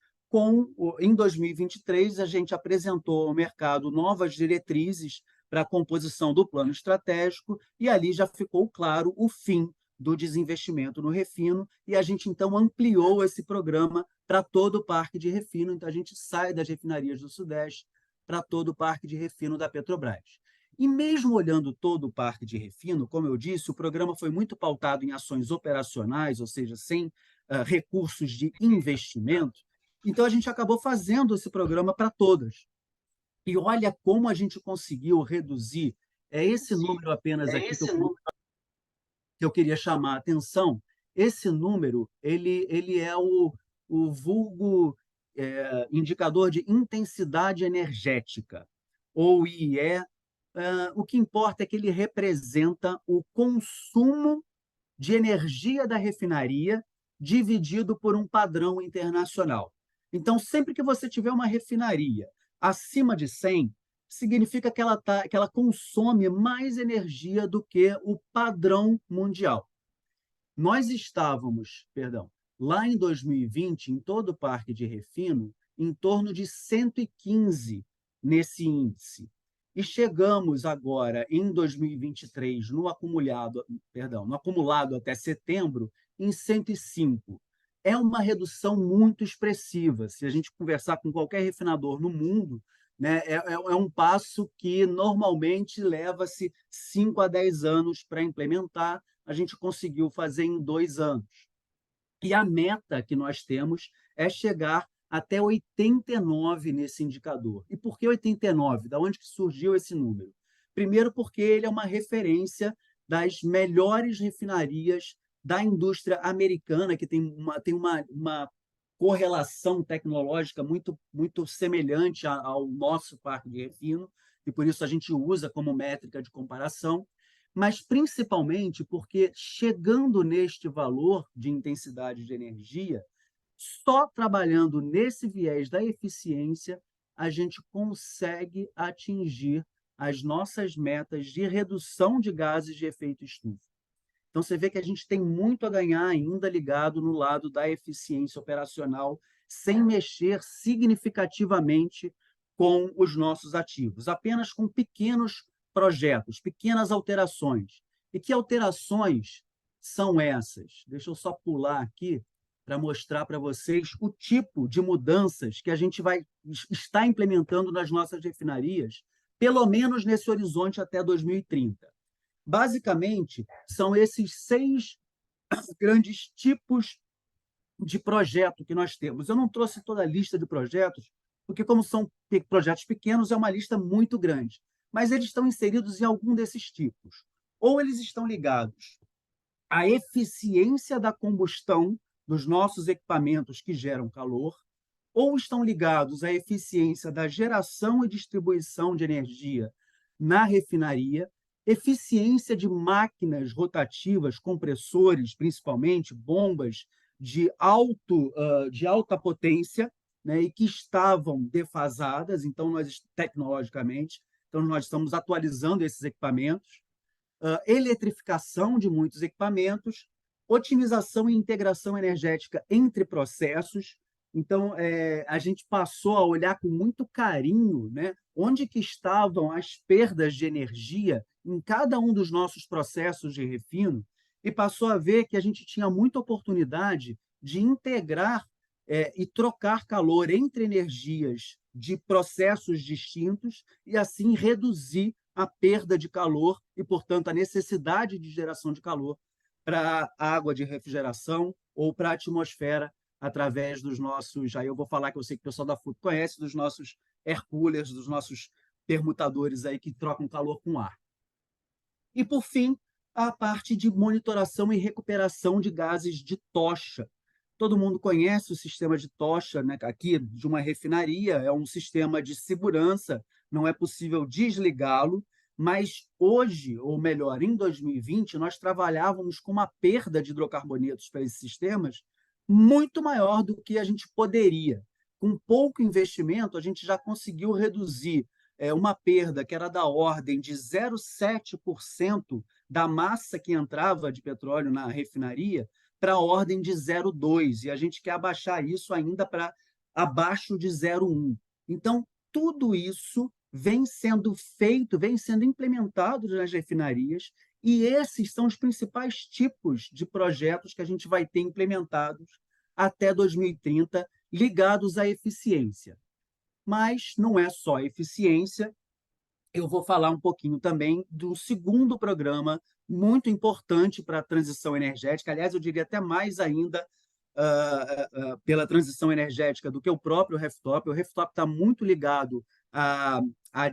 S16: Em 2023, a gente apresentou ao mercado novas diretrizes para a composição do plano estratégico, e ali já ficou claro o fim do desinvestimento no refino, e a gente, então, ampliou esse programa para todo o parque de refino. Então, a gente sai das refinarias do Sudeste para todo o parque de refino da Petrobras. E mesmo olhando todo o parque de refino, como eu disse, o programa foi muito pautado em ações operacionais, ou seja, sem recursos de investimento. Então, a gente acabou fazendo esse programa para todas. E olha como a gente conseguiu reduzir. É esse número apenas aqui que eu queria chamar a atenção. Esse número ele é o vulgo indicador de intensidade energética, ou IE. O que importa é que ele representa o consumo de energia da refinaria dividido por um padrão internacional. Então, sempre que você tiver uma refinaria acima de 100, significa que ela consome mais energia do que o padrão mundial. Nós estávamos, lá em 2020, em todo o parque de refino, em torno de 115 nesse índice. E chegamos agora, em 2023, no acumulado até setembro, em 105. É uma redução muito expressiva. Se a gente conversar com qualquer refinador no mundo, né, é um passo que normalmente leva-se 5 a 10 anos para implementar. A gente conseguiu fazer em 2 anos. E a meta que nós temos é chegar até 89 nesse indicador. E por que 89? Da onde que surgiu esse número? Primeiro, porque ele é uma referência das melhores refinarias da indústria americana, que tem uma correlação tecnológica muito, muito semelhante ao nosso parque de refino, e por isso a gente usa como métrica de comparação, mas principalmente porque, chegando neste valor de intensidade de energia, só trabalhando nesse viés da eficiência, a gente consegue atingir as nossas metas de redução de gases de efeito estufa. Então, você vê que a gente tem muito a ganhar ainda ligado no lado da eficiência operacional, sem mexer significativamente com os nossos ativos, apenas com pequenos projetos, pequenas alterações. E que alterações são essas? Deixa eu só pular aqui para mostrar para vocês o tipo de mudanças que a gente vai estar implementando nas nossas refinarias, pelo menos nesse horizonte até 2030. Basicamente, são esses 6 grandes tipos de projeto que nós temos. Eu não trouxe toda a lista de projetos, porque, como são projetos pequenos, é uma lista muito grande. Mas eles estão inseridos em algum desses tipos. Ou eles estão ligados à eficiência da combustão dos nossos equipamentos que geram calor, ou estão ligados à eficiência da geração e distribuição de energia na refinaria, eficiência de máquinas rotativas, compressores, principalmente, bombas de alta potência, né, e que estavam defasadas, então, tecnologicamente, então nós estamos atualizando esses equipamentos, eletrificação de muitos equipamentos, otimização e integração energética entre processos. Então, a gente passou a olhar com muito carinho, né, onde que estavam as perdas de energia em cada um dos nossos processos de refino, e passou a ver que a gente tinha muita oportunidade de integrar e trocar calor entre energias de processos distintos e, assim, reduzir a perda de calor e, portanto, a necessidade de geração de calor para a água de refrigeração ou para a atmosfera através dos nossos, aí eu vou falar que eu sei que o pessoal da FUP conhece, dos nossos air coolers, dos nossos permutadores aí que trocam calor com ar. E, por fim, a parte de monitoração e recuperação de gases de tocha. Todo mundo conhece o sistema de tocha, né, aqui de uma refinaria, é um sistema de segurança, não é possível desligá-lo, mas hoje, ou melhor, em 2020, nós trabalhávamos com uma perda de hidrocarbonetos para esses sistemas muito maior do que a gente poderia. Com pouco investimento, a gente já conseguiu reduzir uma perda que era da ordem de 0,7% da massa que entrava de petróleo na refinaria para a ordem de 0,2%, e a gente quer abaixar isso ainda para abaixo de 0,1%. Então, tudo isso vem sendo feito, vem sendo implementado nas refinarias, e esses são os principais tipos de projetos que a gente vai ter implementados até 2030, ligados à eficiência. Mas não é só eficiência, eu vou falar um pouquinho também do segundo programa muito importante para a transição energética, aliás, eu diria até mais ainda pela transição energética do que o próprio RefTOP. O RefTOP está muito ligado à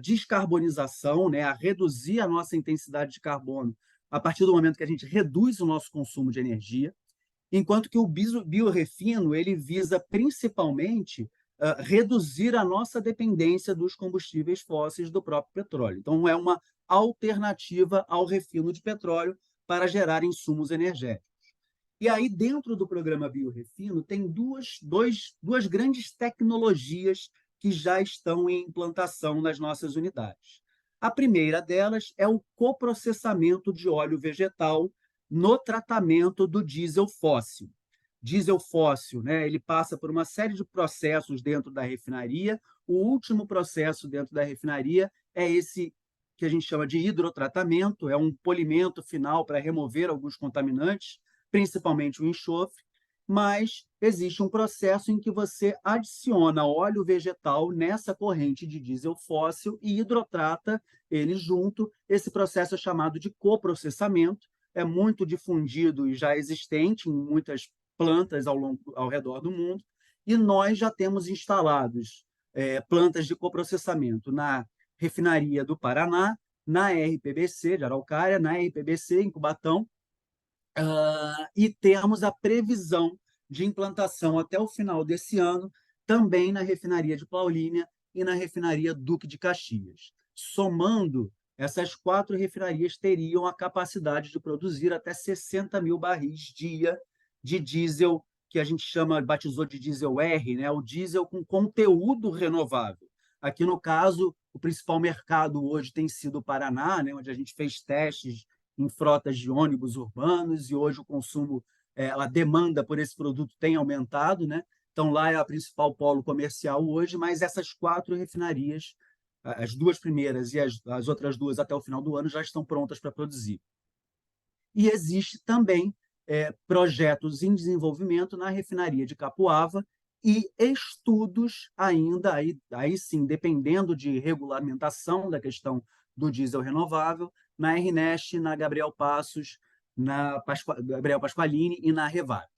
S16: descarbonização, né, a reduzir a nossa intensidade de carbono a partir do momento que a gente reduz o nosso consumo de energia, enquanto que o biorefino ele visa principalmente reduzir a nossa dependência dos combustíveis fósseis do próprio petróleo. Então, é uma alternativa ao refino de petróleo para gerar insumos energéticos. E aí, dentro do programa Biorefino, tem duas grandes tecnologias que já estão em implantação nas nossas unidades. A primeira delas é o coprocessamento de óleo vegetal no tratamento do diesel fóssil. Diesel fóssil, né, ele passa por uma série de processos dentro da refinaria. O último processo dentro da refinaria é esse que a gente chama de hidrotratamento, é um polimento final para remover alguns contaminantes, principalmente o enxofre, mas existe um processo em que você adiciona óleo vegetal nessa corrente de diesel fóssil e hidrotrata ele junto. Esse processo é chamado de coprocessamento, é muito difundido e já existente em muitas plantas ao redor do mundo, e nós já temos instalados plantas de coprocessamento na refinaria do Paraná, na RPBC de Araucária, na RPBC em Cubatão, e temos a previsão de implantação até o final desse ano, também na refinaria de Paulínia e na refinaria Duque de Caxias. Somando, essas 4 refinarias teriam a capacidade de produzir até 60 mil barris dia de diesel, que a gente batizou de diesel R, né? O diesel com conteúdo renovável. Aqui, no caso, o principal mercado hoje tem sido o Paraná, né? Onde a gente fez testes em frotas de ônibus urbanos, e hoje o consumo, a demanda por esse produto tem aumentado, né? Então, lá é a principal polo comercial hoje, mas essas 4 refinarias, as 2 primeiras e as outras 2 até o final do ano, já estão prontas para produzir. E existe também projetos em desenvolvimento na refinaria de Capuava e estudos ainda, aí sim, dependendo de regulamentação da questão do diesel renovável, na RNEST, na Gabriel Passos, na Gabriel Pasqualini e na Revap.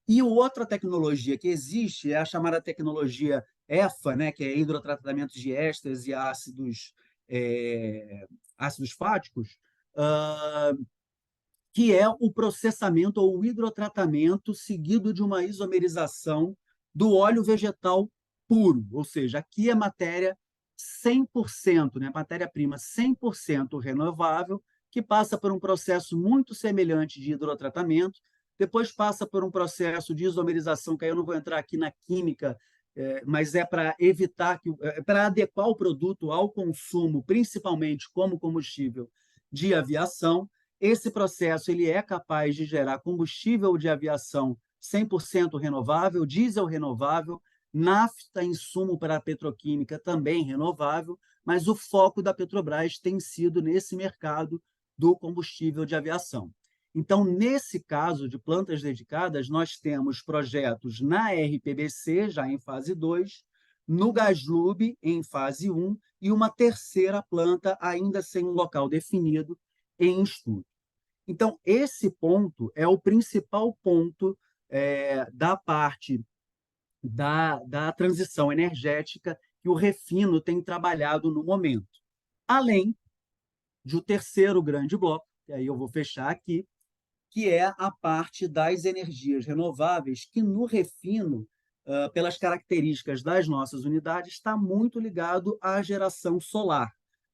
S16: E outra tecnologia que existe é a chamada tecnologia EFA, né, que é hidrotratamento de ésteres e ácidos fáticos, que é o processamento ou o hidrotratamento seguido de uma isomerização do óleo vegetal puro, ou seja, aqui é matéria 100%, né, matéria-prima 100% renovável, que passa por um processo muito semelhante de hidrotratamento, depois passa por um processo de isomerização, que aí eu não vou entrar aqui na química, mas é para evitar, para adequar o produto ao consumo, principalmente como combustível de aviação. Esse processo ele é capaz de gerar combustível de aviação 100% renovável, diesel renovável, nafta, insumo para a petroquímica também renovável, mas o foco da Petrobras tem sido nesse mercado do combustível de aviação. Então, nesse caso de plantas dedicadas, nós temos projetos na RPBC, já em fase 2, no Gaslub, em fase 1, e uma terceira planta, ainda sem um local definido, em estudo. Então, esse ponto é o principal ponto da parte da transição energética que o Refino tem trabalhado no momento. Além de o terceiro grande bloco, que aí eu vou fechar aqui, que é a parte das energias renováveis, que no Refino, pelas características das nossas unidades, está muito ligado à geração solar.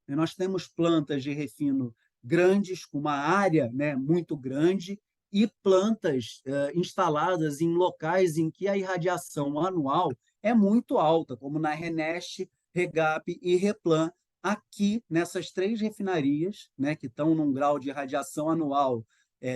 S16: E nós temos plantas de refino grandes, com uma área, né, muito grande, e plantas instaladas em locais em que a irradiação anual é muito alta, como na Reneste, Regap e Replan, aqui nessas 3 refinarias, né, que estão num grau de irradiação anual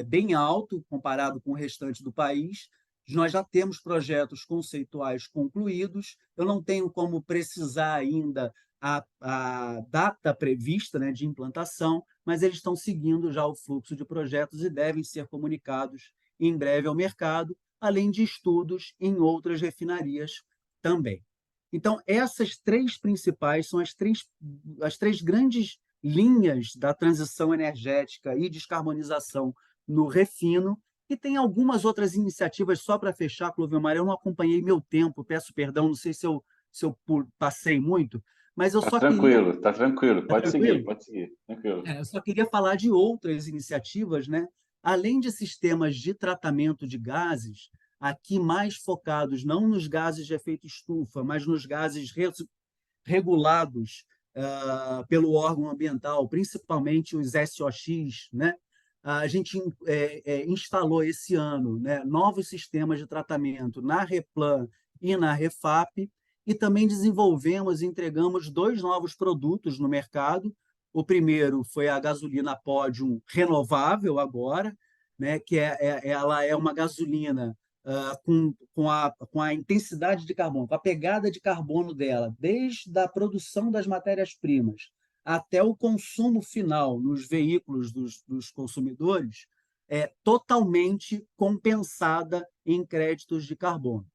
S16: bem alto comparado com o restante do país. Nós já temos projetos conceituais concluídos. Eu não tenho como precisar ainda a data prevista, né, de implantação, mas eles estão seguindo já o fluxo de projetos e devem ser comunicados em breve ao mercado, além de estudos em outras refinarias também. Então, essas 3 principais são as três grandes linhas da transição energética e descarbonização no Refino, e tem algumas outras iniciativas, só para fechar, Clovelmar, eu não acompanhei meu tempo, peço perdão, não sei se eu passei muito, mas eu só queria...
S1: Tá tranquilo, pode seguir, tranquilo.
S16: Eu só queria falar de outras iniciativas, né? Além de sistemas de tratamento de gases, aqui mais focados não nos gases de efeito estufa, mas nos gases regulados pelo órgão ambiental, principalmente os SOX, né? A gente instalou esse ano, né, novos sistemas de tratamento na Replan e na Refap, e também desenvolvemos e entregamos 2 novos produtos no mercado. O primeiro foi a gasolina Podium renovável agora, né, que ela é uma gasolina com a intensidade de carbono, com a pegada de carbono dela, desde a produção das matérias-primas até o consumo final nos veículos dos consumidores, é totalmente compensada em créditos de carbono.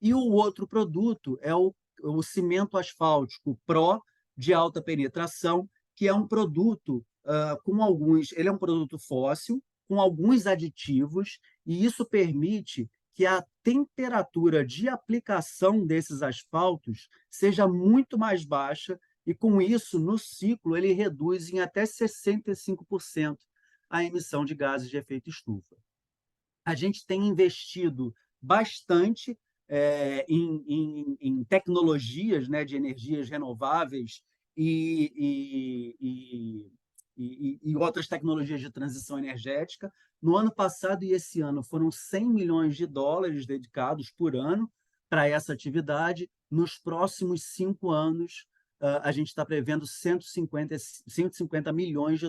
S16: E o outro produto é o cimento asfáltico Pro de alta penetração, que é um produto ele é um produto fóssil, com alguns aditivos, e isso permite que a temperatura de aplicação desses asfaltos seja muito mais baixa, e com isso, no ciclo, ele reduz em até 65% a emissão de gases de efeito estufa. A gente tem investido bastante em tecnologias, né, de energias renováveis e outras tecnologias de transição energética. No ano passado e esse ano foram $100 milhões dedicados por ano para essa atividade. Nos próximos 5 anos, a gente está prevendo $150 milhões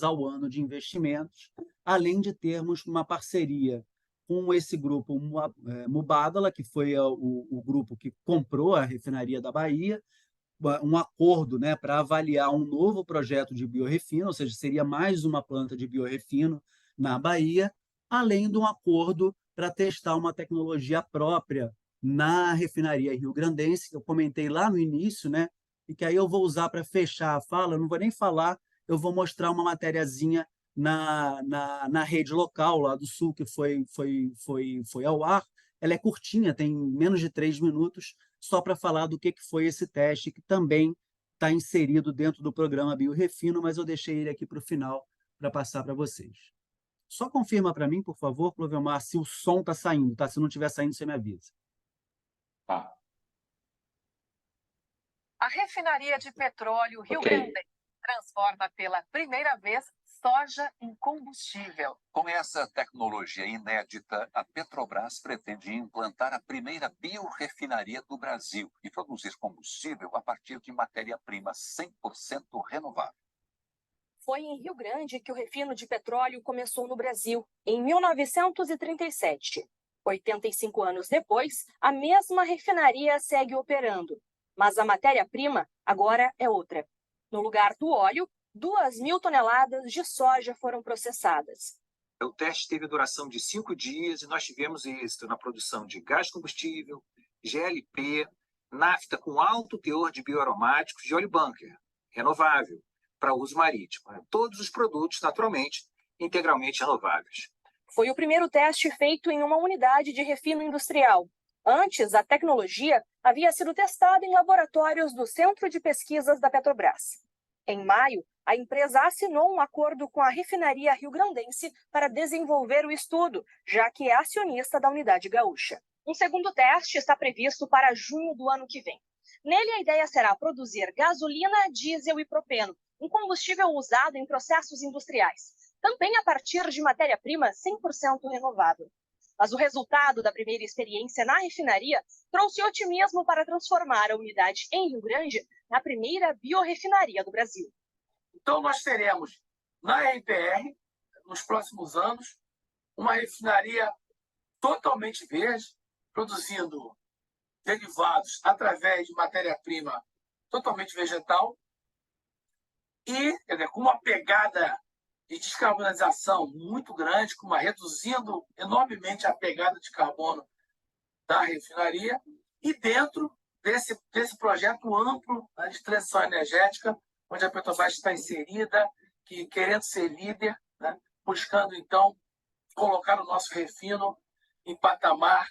S16: ao ano de investimentos, além de termos uma parceria com esse grupo Mubadala, que foi o grupo que comprou a refinaria da Bahia, um acordo, né, para avaliar um novo projeto de biorrefino, ou seja, seria mais uma planta de biorrefino na Bahia, além de um acordo para testar uma tecnologia própria na refinaria rio-grandense, que eu comentei lá no início, né, e que aí eu vou usar para fechar a fala. Eu não vou nem falar, eu vou mostrar uma matériazinha na rede local lá do Sul, que foi ao ar. Ela é curtinha, tem menos de 3 minutos, só para falar do que foi esse teste, que também está inserido dentro do programa Biorrefino, mas eu deixei ele aqui para o final para passar para vocês. Só confirma para mim, por favor, Clovelmar, se o som está saindo, tá? Se não estiver saindo, você me avisa.
S1: Tá.
S17: A refinaria de petróleo Rio Grande transforma pela primeira vez soja em combustível.
S18: Com essa tecnologia inédita, a Petrobras pretende implantar a primeira biorrefinaria do Brasil e produzir combustível a partir de matéria-prima 100% renovável.
S19: Foi em Rio Grande que o refino de petróleo começou no Brasil, em 1937. 85 anos depois, a mesma refinaria segue operando, mas a matéria-prima agora é outra. No lugar do óleo, 2.000 toneladas de soja foram processadas.
S18: O teste teve duração de 5 dias e nós tivemos êxito na produção de gás combustível, GLP, nafta com alto teor de bioaromáticos e óleo bunker, renovável, para uso marítimo. Todos os produtos, naturalmente, integralmente renováveis.
S19: Foi o primeiro teste feito em uma unidade de refino industrial. Antes, a tecnologia havia sido testada em laboratórios do Centro de Pesquisas da Petrobras. Em maio, a empresa assinou um acordo com a refinaria rio-grandense para desenvolver o estudo, já que é acionista da unidade gaúcha. Um segundo teste está previsto para junho do ano que vem. Nele, a ideia será produzir gasolina, diesel e propeno, um combustível usado em processos industriais, também a partir de matéria-prima 100% renovável. Mas o resultado da primeira experiência na refinaria trouxe otimismo para transformar a unidade em Rio Grande na primeira biorrefinaria do Brasil.
S20: Então, nós teremos na RPR, nos próximos anos, uma refinaria totalmente verde, produzindo derivados através de matéria-prima totalmente vegetal e, com uma pegada de descarbonização muito grande, reduzindo enormemente a pegada de carbono da refinaria, e dentro desse projeto amplo de transição energética, onde a Petrobras está inserida, querendo ser líder, buscando, então, colocar o nosso refino em patamar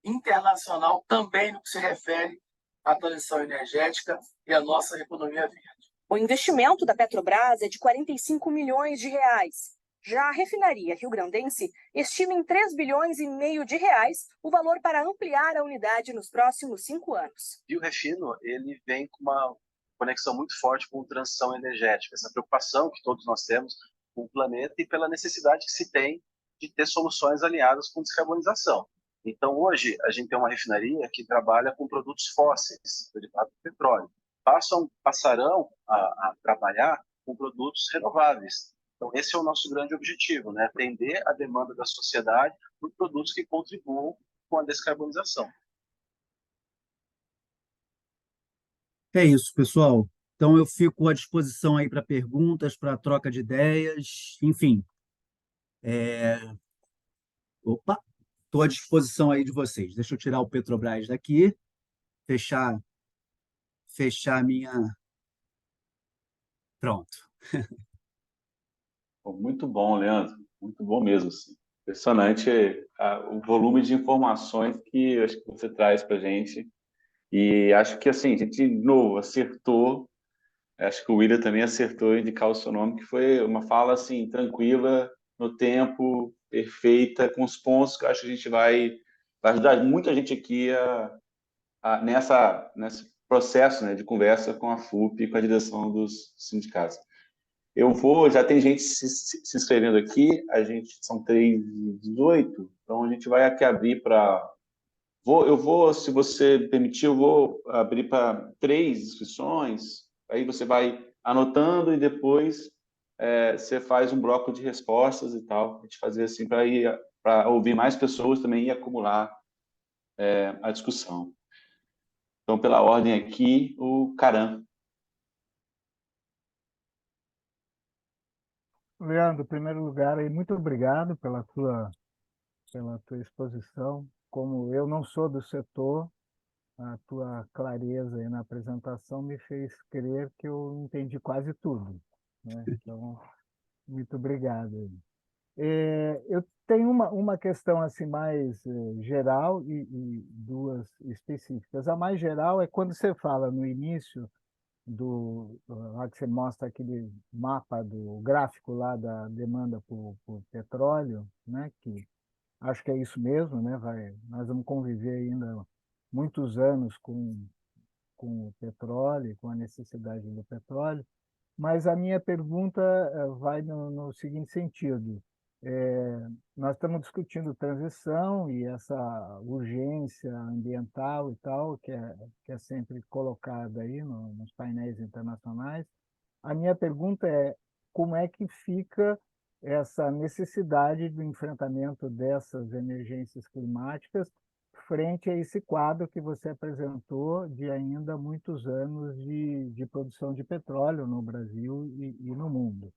S20: internacional, também no que se refere à transição energética e à nossa economia verde.
S19: O investimento da Petrobras é de 45 milhões de reais. Já a refinaria rio-grandense estima em 3 bilhões e meio de reais o valor para ampliar a unidade nos próximos 5 anos.
S21: E o refino, ele vem com uma conexão muito forte com transição energética, essa preocupação que todos nós temos com o planeta e pela necessidade que se tem de ter soluções alinhadas com descarbonização. Então, hoje, a gente tem uma refinaria que trabalha com produtos fósseis, derivados do petróleo. Passarão a trabalhar com produtos renováveis. Então, esse é o nosso grande objetivo, atender a demanda da sociedade por produtos que contribuam com a descarbonização.
S16: É isso, pessoal. Então, eu fico à disposição aí para perguntas, para troca de ideias, enfim. Opa! Estou à disposição aí de vocês. Deixa eu tirar o Petrobras daqui, fechar a minha... Pronto.
S1: Muito bom, Leandro. Muito bom mesmo. Assim. Impressionante o volume de informações que acho que você traz para a gente. E acho que, assim, a gente, de novo, acertou. Acho que o William também acertou em indicar o seu nome, que foi uma fala, assim, tranquila, no tempo, perfeita, com os pontos que eu acho que a gente vai ajudar muita gente aqui nesse processo de conversa com a FUP e com a direção dos sindicatos. Já tem gente se inscrevendo aqui, são 3h18, então a gente vai aqui abrir para... se você permitir, eu vou abrir para 3 inscrições, aí você vai anotando e depois você faz um bloco de respostas e tal, a gente fazer assim para ouvir mais pessoas também e acumular a discussão. Então, pela ordem aqui, o Caram.
S3: Leandro, em primeiro lugar, aí, muito obrigado pela tua exposição. Como eu não sou do setor, a tua clareza aí na apresentação me fez crer que eu entendi quase tudo, Então, muito obrigado. Eu tenho uma questão assim mais geral e duas específicas. A mais geral é quando você fala no início lá que você mostra aquele mapa do gráfico lá da demanda por petróleo, que acho que é isso mesmo, nós vamos conviver ainda muitos anos com o petróleo, com a necessidade do petróleo, mas a minha pergunta vai no seguinte sentido. Nós estamos discutindo transição e essa urgência ambiental e tal, que é sempre colocada aí nos painéis internacionais. A minha pergunta é como é que fica essa necessidade do enfrentamento dessas emergências climáticas frente a esse quadro que você apresentou de ainda muitos anos de produção de petróleo no Brasil e no mundo,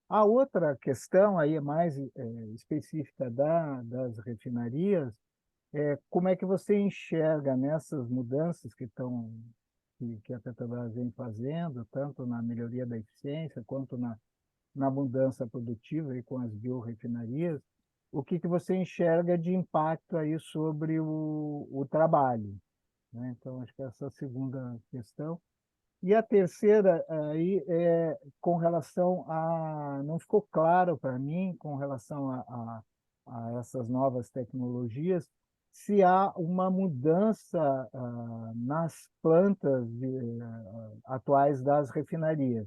S3: A outra questão aí é mais específica das refinarias, como é que você enxerga nessas mudanças que a Petrobras vem fazendo, tanto na melhoria da eficiência quanto na mudança produtiva e com as biorrefinarias, o que você enxerga de impacto aí sobre o trabalho, né? Então, acho que essa é a segunda questão. E a terceira aí é com relação não ficou claro para mim, com relação a essas novas tecnologias, se há uma mudança nas plantas atuais das refinarias.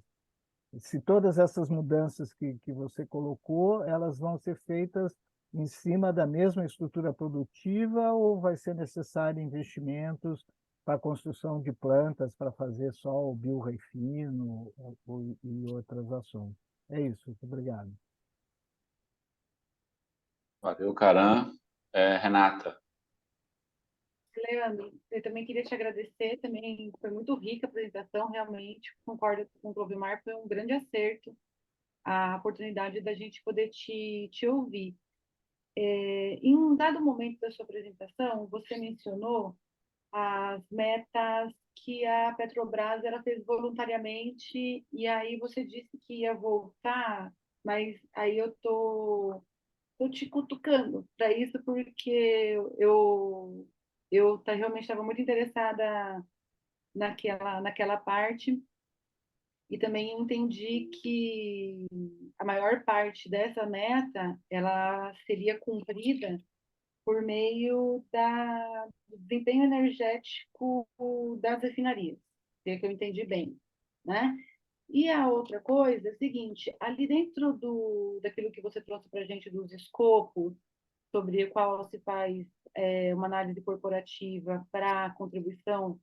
S3: Se todas essas mudanças que você colocou, elas vão ser feitas em cima da mesma estrutura produtiva ou vai ser necessário investimentos para a construção de plantas para fazer só o biorefino e outras ações? É isso, muito obrigado.
S1: Valeu, Caram. Renata.
S4: Leandro, eu também queria te agradecer, também foi muito rica a apresentação, realmente, concordo com o Provimar, foi um grande acerto a oportunidade da gente poder te ouvir. Em um dado momento da sua apresentação, você mencionou as metas que a Petrobras ela fez voluntariamente, e aí você disse que ia voltar, mas aí eu tô te cutucando para isso, porque eu realmente estava muito interessada naquela parte, e também entendi que a maior parte dessa meta ela seria cumprida por meio do desempenho energético das refinarias, se é que eu entendi bem, né? E a outra coisa é a seguinte, ali dentro daquilo que você trouxe para a gente dos escopos, sobre o qual se faz uma análise corporativa para a contribuição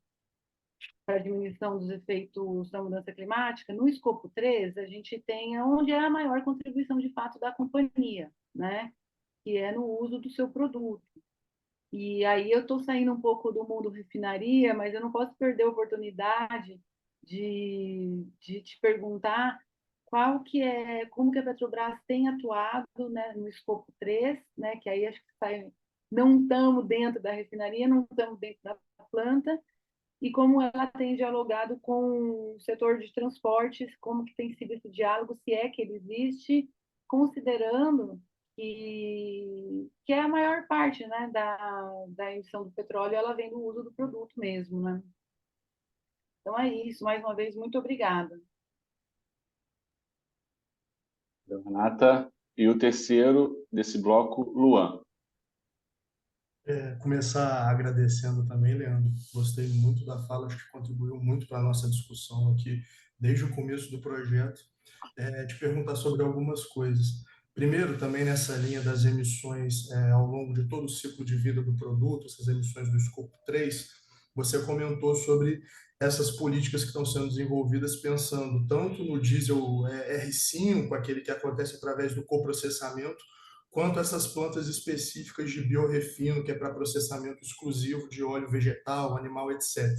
S4: para a diminuição dos efeitos da mudança climática, no escopo 3, a gente tem onde é a maior contribuição de fato da companhia, né? Que é no uso do seu produto. E aí eu estou saindo um pouco do mundo refinaria, mas eu não posso perder a oportunidade de te perguntar como que a Petrobras tem atuado, né, no escopo 3, né, que aí acho que não estamos dentro da refinaria, não estamos dentro da planta, e como ela tem dialogado com o setor de transportes, como que tem sido esse diálogo, se é que ele existe, considerando que é a maior parte, né, da emissão do petróleo, ela vem do uso do produto mesmo, né? Então é isso, mais uma vez, muito obrigada.
S1: Renata. E o terceiro desse bloco, Luan.
S22: Começar agradecendo também, Leandro. Gostei muito da fala, acho que contribuiu muito para a nossa discussão aqui, desde o começo do projeto. Te perguntar sobre algumas coisas. Primeiro, também nessa linha das emissões ao longo de todo o ciclo de vida do produto, essas emissões do escopo 3, você comentou sobre essas políticas que estão sendo desenvolvidas pensando tanto no diesel R5, aquele que acontece através do coprocessamento, quanto essas plantas específicas de biorefino, que é para processamento exclusivo de óleo vegetal, animal, etc.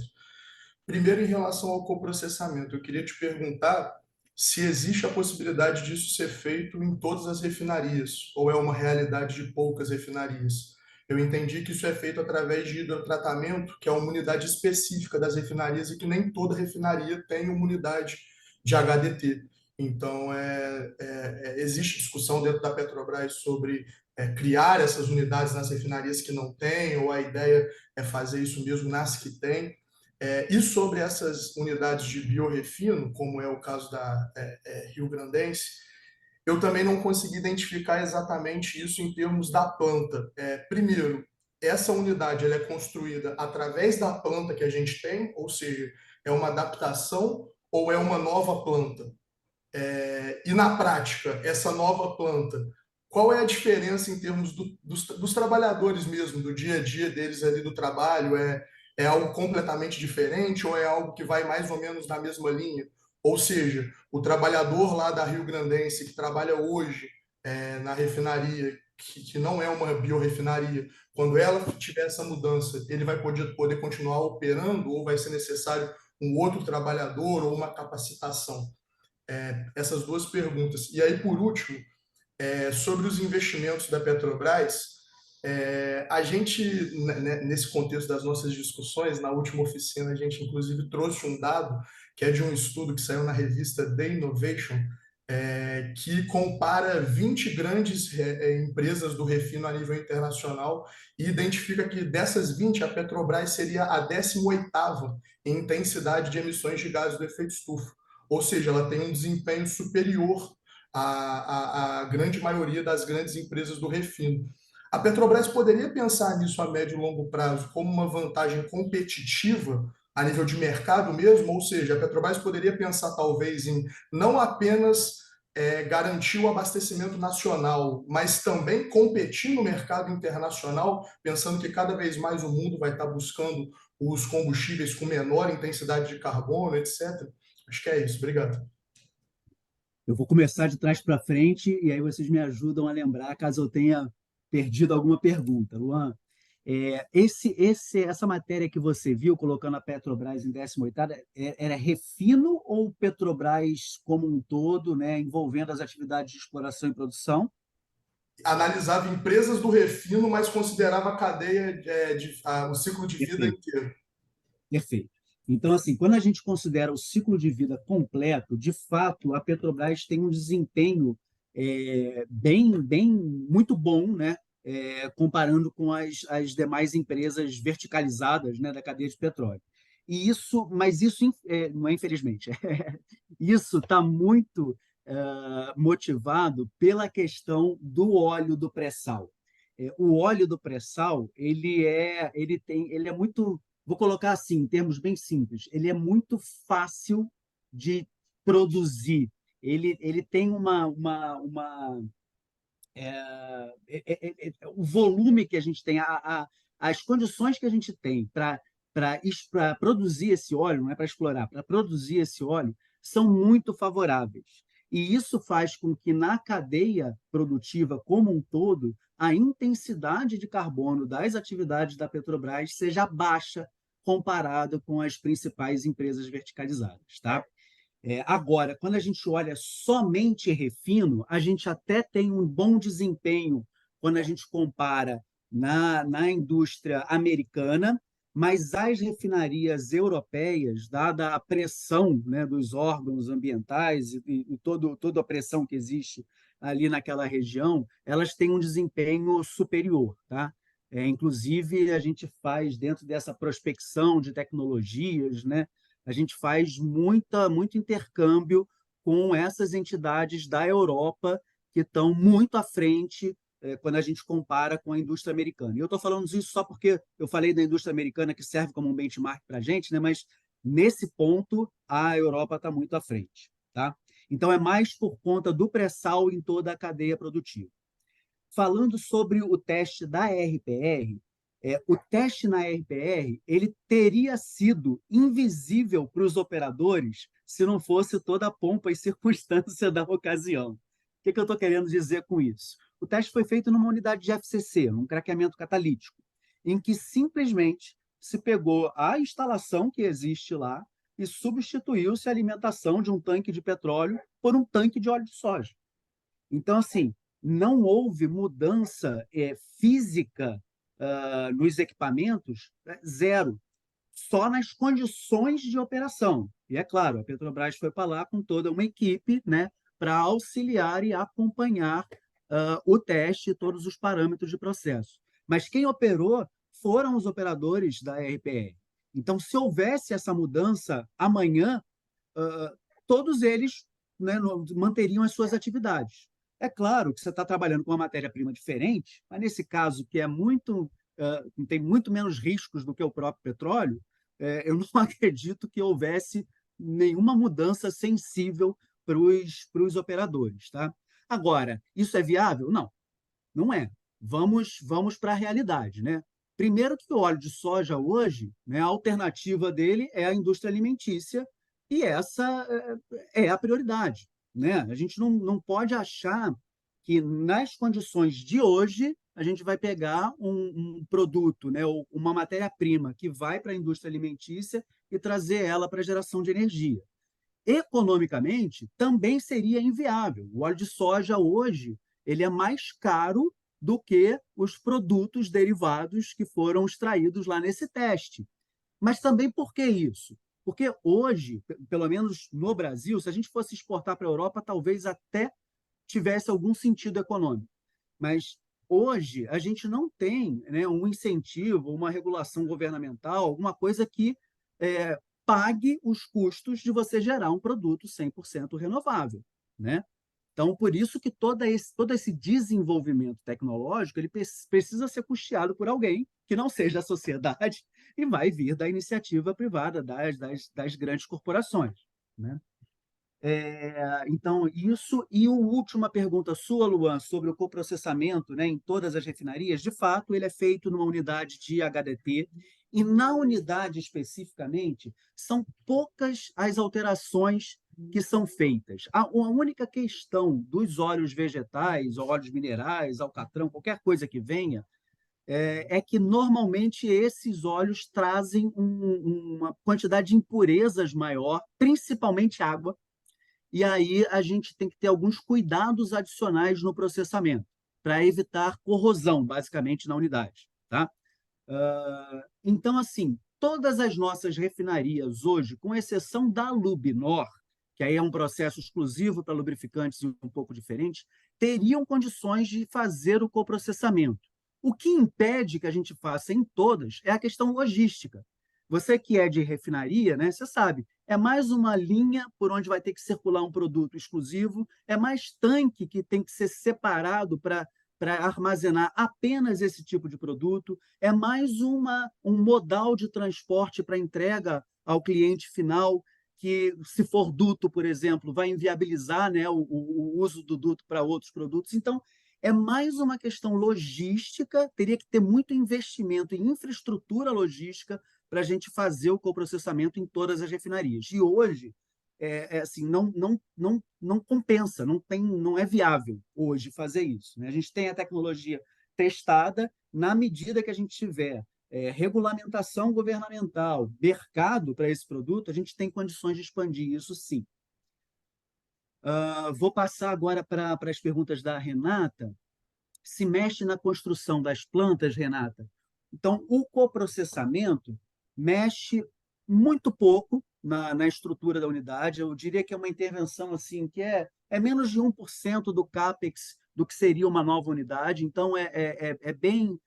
S22: Primeiro, em relação ao coprocessamento, eu queria te perguntar se existe a possibilidade disso ser feito em todas as refinarias, ou é uma realidade de poucas refinarias. Eu entendi que isso é feito através de hidrotratamento, que é uma unidade específica das refinarias e que nem toda refinaria tem uma unidade de HDT. Então, existe discussão dentro da Petrobras sobre criar essas unidades nas refinarias que não têm, ou a ideia é fazer isso mesmo nas que têm. E sobre essas unidades de biorefino, como é o caso da Rio Grandense, eu também não consegui identificar exatamente isso em termos da planta. Primeiro, essa unidade ela é construída através da planta que a gente tem, ou seja, é uma adaptação ou é uma nova planta? E na prática, essa nova planta, qual é a diferença em termos dos trabalhadores mesmo, do dia a dia deles ali do trabalho? É algo completamente diferente ou é algo que vai mais ou menos na mesma linha? Ou seja, o trabalhador lá da Rio Grandense que trabalha hoje na refinaria, que não é uma biorefinaria, quando ela tiver essa mudança, ele vai poder continuar operando ou vai ser necessário um outro trabalhador ou uma capacitação? essas duas perguntas. E aí, por último, sobre os investimentos da Petrobras, a gente, nesse contexto das nossas discussões, na última oficina, a gente inclusive trouxe um dado que é de um estudo que saiu na revista The Innovation, que compara 20 grandes empresas do refino a nível internacional e identifica que dessas 20, a Petrobras seria a 18ª em intensidade de emissões de gases do efeito estufa. Ou seja, ela tem um desempenho superior à grande maioria das grandes empresas do refino. A Petrobras poderia pensar nisso a médio e longo prazo como uma vantagem competitiva a nível de mercado mesmo, ou seja, a Petrobras poderia pensar talvez em não apenas garantir o abastecimento nacional, mas também competir no mercado internacional, pensando que cada vez mais o mundo vai estar buscando os combustíveis com menor intensidade de carbono, etc. Acho que é isso. Obrigado.
S16: Eu vou começar de trás para frente e aí vocês me ajudam a lembrar caso eu tenha perdido alguma pergunta. Luan, essa matéria que você viu, colocando a Petrobras em 18ª, era refino ou Petrobras como um todo, né, envolvendo as atividades de exploração e produção?
S22: Analisava empresas do refino, mas considerava a cadeia, o ciclo de vida inteiro.
S16: Perfeito. Então, assim, quando a gente considera o ciclo de vida completo, de fato, a Petrobras tem um desempenho muito bom, né? Comparando com as demais empresas verticalizadas, né, da cadeia de petróleo. Mas isso não é infelizmente, isso está muito motivado pela questão do óleo do pré-sal. O óleo do pré-sal, ele é muito, vou colocar assim, em termos bem simples, ele é muito fácil de produzir. Ele tem o volume que a gente tem, as condições que a gente tem para produzir esse óleo, não é para explorar, para produzir esse óleo, são muito favoráveis. E isso faz com que, na cadeia produtiva como um todo, a intensidade de carbono das atividades da Petrobras seja baixa comparado com as principais empresas verticalizadas. Tá? Agora, quando a gente olha somente refino, a gente até tem um bom desempenho quando a gente compara na indústria americana, mas as refinarias europeias, dada a pressão, né, dos órgãos ambientais e toda a pressão que existe ali naquela região, elas têm um desempenho superior. Tá? Inclusive, a gente faz, dentro dessa prospecção de tecnologias, né, a gente faz muito intercâmbio com essas entidades da Europa que estão muito à frente quando a gente compara com a indústria americana. E eu estou falando isso só porque eu falei da indústria americana que serve como um benchmark para a gente, né? Mas nesse ponto a Europa está muito à frente. Tá? Então é mais por conta do pré-sal em toda a cadeia produtiva. Falando sobre o teste da RPR, o teste na RPR ele teria sido invisível para os operadores se não fosse toda a pompa e circunstância da ocasião. O que eu estou querendo dizer com isso? O teste foi feito numa unidade de FCC, num craqueamento catalítico, em que simplesmente se pegou a instalação que existe lá e substituiu-se a alimentação de um tanque de petróleo por um tanque de óleo de soja. Então, assim, não houve mudança física nos equipamentos, zero, só nas condições de operação. E é claro, a Petrobras foi para lá com toda uma equipe, né, para auxiliar e acompanhar o teste e todos os parâmetros de processo. Mas quem operou foram os operadores da RPR. Então, se houvesse essa mudança amanhã, todos eles, né, manteriam as suas atividades. É claro que você está trabalhando com uma matéria-prima diferente, mas nesse caso, que tem muito menos riscos do que o próprio petróleo, eu não acredito que houvesse nenhuma mudança sensível para os operadores. Tá? Agora, isso é viável? Não, não é. Vamos para a realidade. Né? Primeiro que o óleo de soja hoje, né, a alternativa dele é a indústria alimentícia, e essa é a prioridade. Né? A gente não pode achar que, nas condições de hoje, a gente vai pegar um produto, né, ou uma matéria-prima que vai para a indústria alimentícia e trazer ela para a geração de energia. economicamente, também seria inviável. O óleo de soja hoje ele é mais caro do que os produtos derivados que foram extraídos lá nesse teste. Mas também por que isso? Porque hoje, pelo menos no Brasil, se a gente fosse exportar para a Europa, talvez até tivesse algum sentido econômico. Mas hoje a gente não tem, né, um incentivo, uma regulação governamental, alguma coisa que pague os custos de você gerar um produto 100% renovável, né? Então, por isso que todo esse desenvolvimento tecnológico ele precisa ser custeado por alguém que não seja a sociedade e vai vir da iniciativa privada, das grandes corporações, né? Então, isso. E a última pergunta sua, Luan, sobre o coprocessamento, né, em todas as refinarias, de fato, ele é feito numa unidade de HDT, e na unidade especificamente, são poucas as alterações que são feitas. A única questão dos óleos vegetais, óleos minerais, alcatrão, qualquer coisa que venha, é que normalmente esses óleos trazem uma quantidade de impurezas maior, principalmente água, e aí a gente tem que ter alguns cuidados adicionais no processamento, para evitar corrosão, basicamente, na unidade. Tá? Então, assim, todas as nossas refinarias hoje, com exceção da Lubinor, que aí é um processo exclusivo para lubrificantes e um pouco diferente, teriam condições de fazer o coprocessamento. O que impede que a gente faça em todas é a questão logística. Você que é de refinaria, né, você sabe, é mais uma linha por onde vai ter que circular um produto exclusivo, é mais tanque que tem que ser separado para armazenar apenas esse tipo de produto, é mais um modal de transporte para entrega ao cliente final, que, se for duto, por exemplo, vai inviabilizar, né, o uso do duto para outros produtos. Então, é mais uma questão logística, teria que ter muito investimento em infraestrutura logística para a gente fazer o coprocessamento em todas as refinarias. E hoje, assim, não compensa, não é viável hoje fazer isso, né? A gente tem a tecnologia testada, na medida que a gente tiver regulamentação governamental, mercado para esse produto, a gente tem condições de expandir isso, sim. Vou passar agora para as perguntas da Renata. Se mexe na construção das plantas, Renata? Então, o coprocessamento mexe muito pouco na estrutura da unidade. Eu diria que é uma intervenção assim que é menos de 1% do CAPEX do que seria uma nova unidade. Então,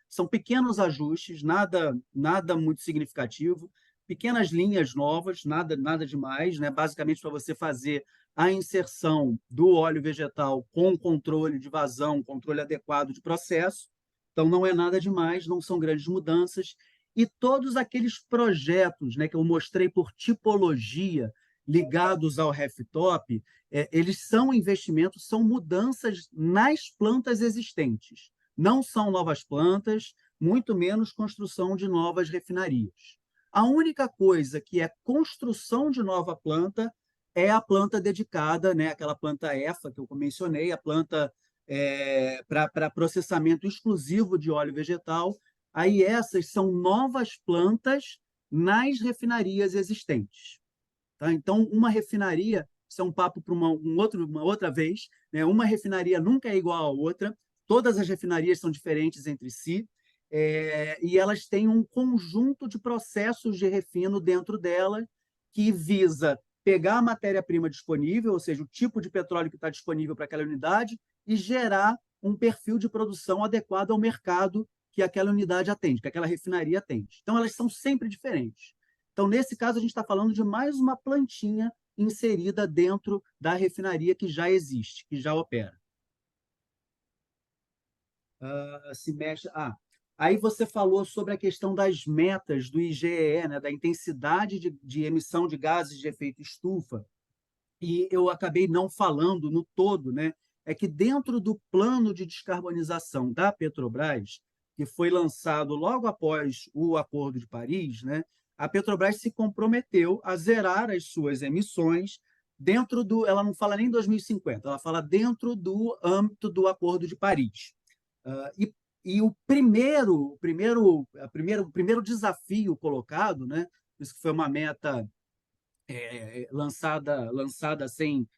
S16: são pequenos ajustes, nada muito significativo, pequenas linhas novas, nada demais, né? Basicamente para você fazer a inserção do óleo vegetal com controle de vazão, controle adequado de processo. Então, não é nada demais, não são grandes mudanças. E todos aqueles projetos, né, que eu mostrei por tipologia, ligados ao RefTop, eles são investimentos, são mudanças nas plantas existentes. Não são novas plantas, muito menos construção de novas refinarias. A única coisa que é construção de nova planta é a planta dedicada, né, aquela planta EFA que eu mencionei, a planta para processamento exclusivo de óleo vegetal. Aí essas são novas plantas nas refinarias existentes. Tá? Então, uma refinaria, isso é um papo para uma outra vez, né? Uma refinaria nunca é igual à outra, todas as refinarias são diferentes entre si, e elas têm um conjunto de processos de refino dentro dela que visa pegar a matéria-prima disponível, ou seja, o tipo de petróleo que está disponível para aquela unidade, e gerar um perfil de produção adequado ao mercado que aquela unidade atende, que aquela refinaria atende. Então, elas são sempre diferentes. Então, nesse caso, a gente está falando de mais uma plantinha inserida dentro da refinaria que já existe, que já opera. Aí você falou sobre a questão das metas do IGEE, né, da intensidade de emissão de gases de efeito estufa, e eu acabei não falando no todo, né, é que dentro do plano de descarbonização da Petrobras, que foi lançado logo após o Acordo de Paris, né, a Petrobras se comprometeu a zerar as suas emissões dentro do... Ela não fala nem 2050, ela fala dentro do âmbito do Acordo de Paris. E o primeiro desafio colocado, né, isso que foi uma meta lançada sem,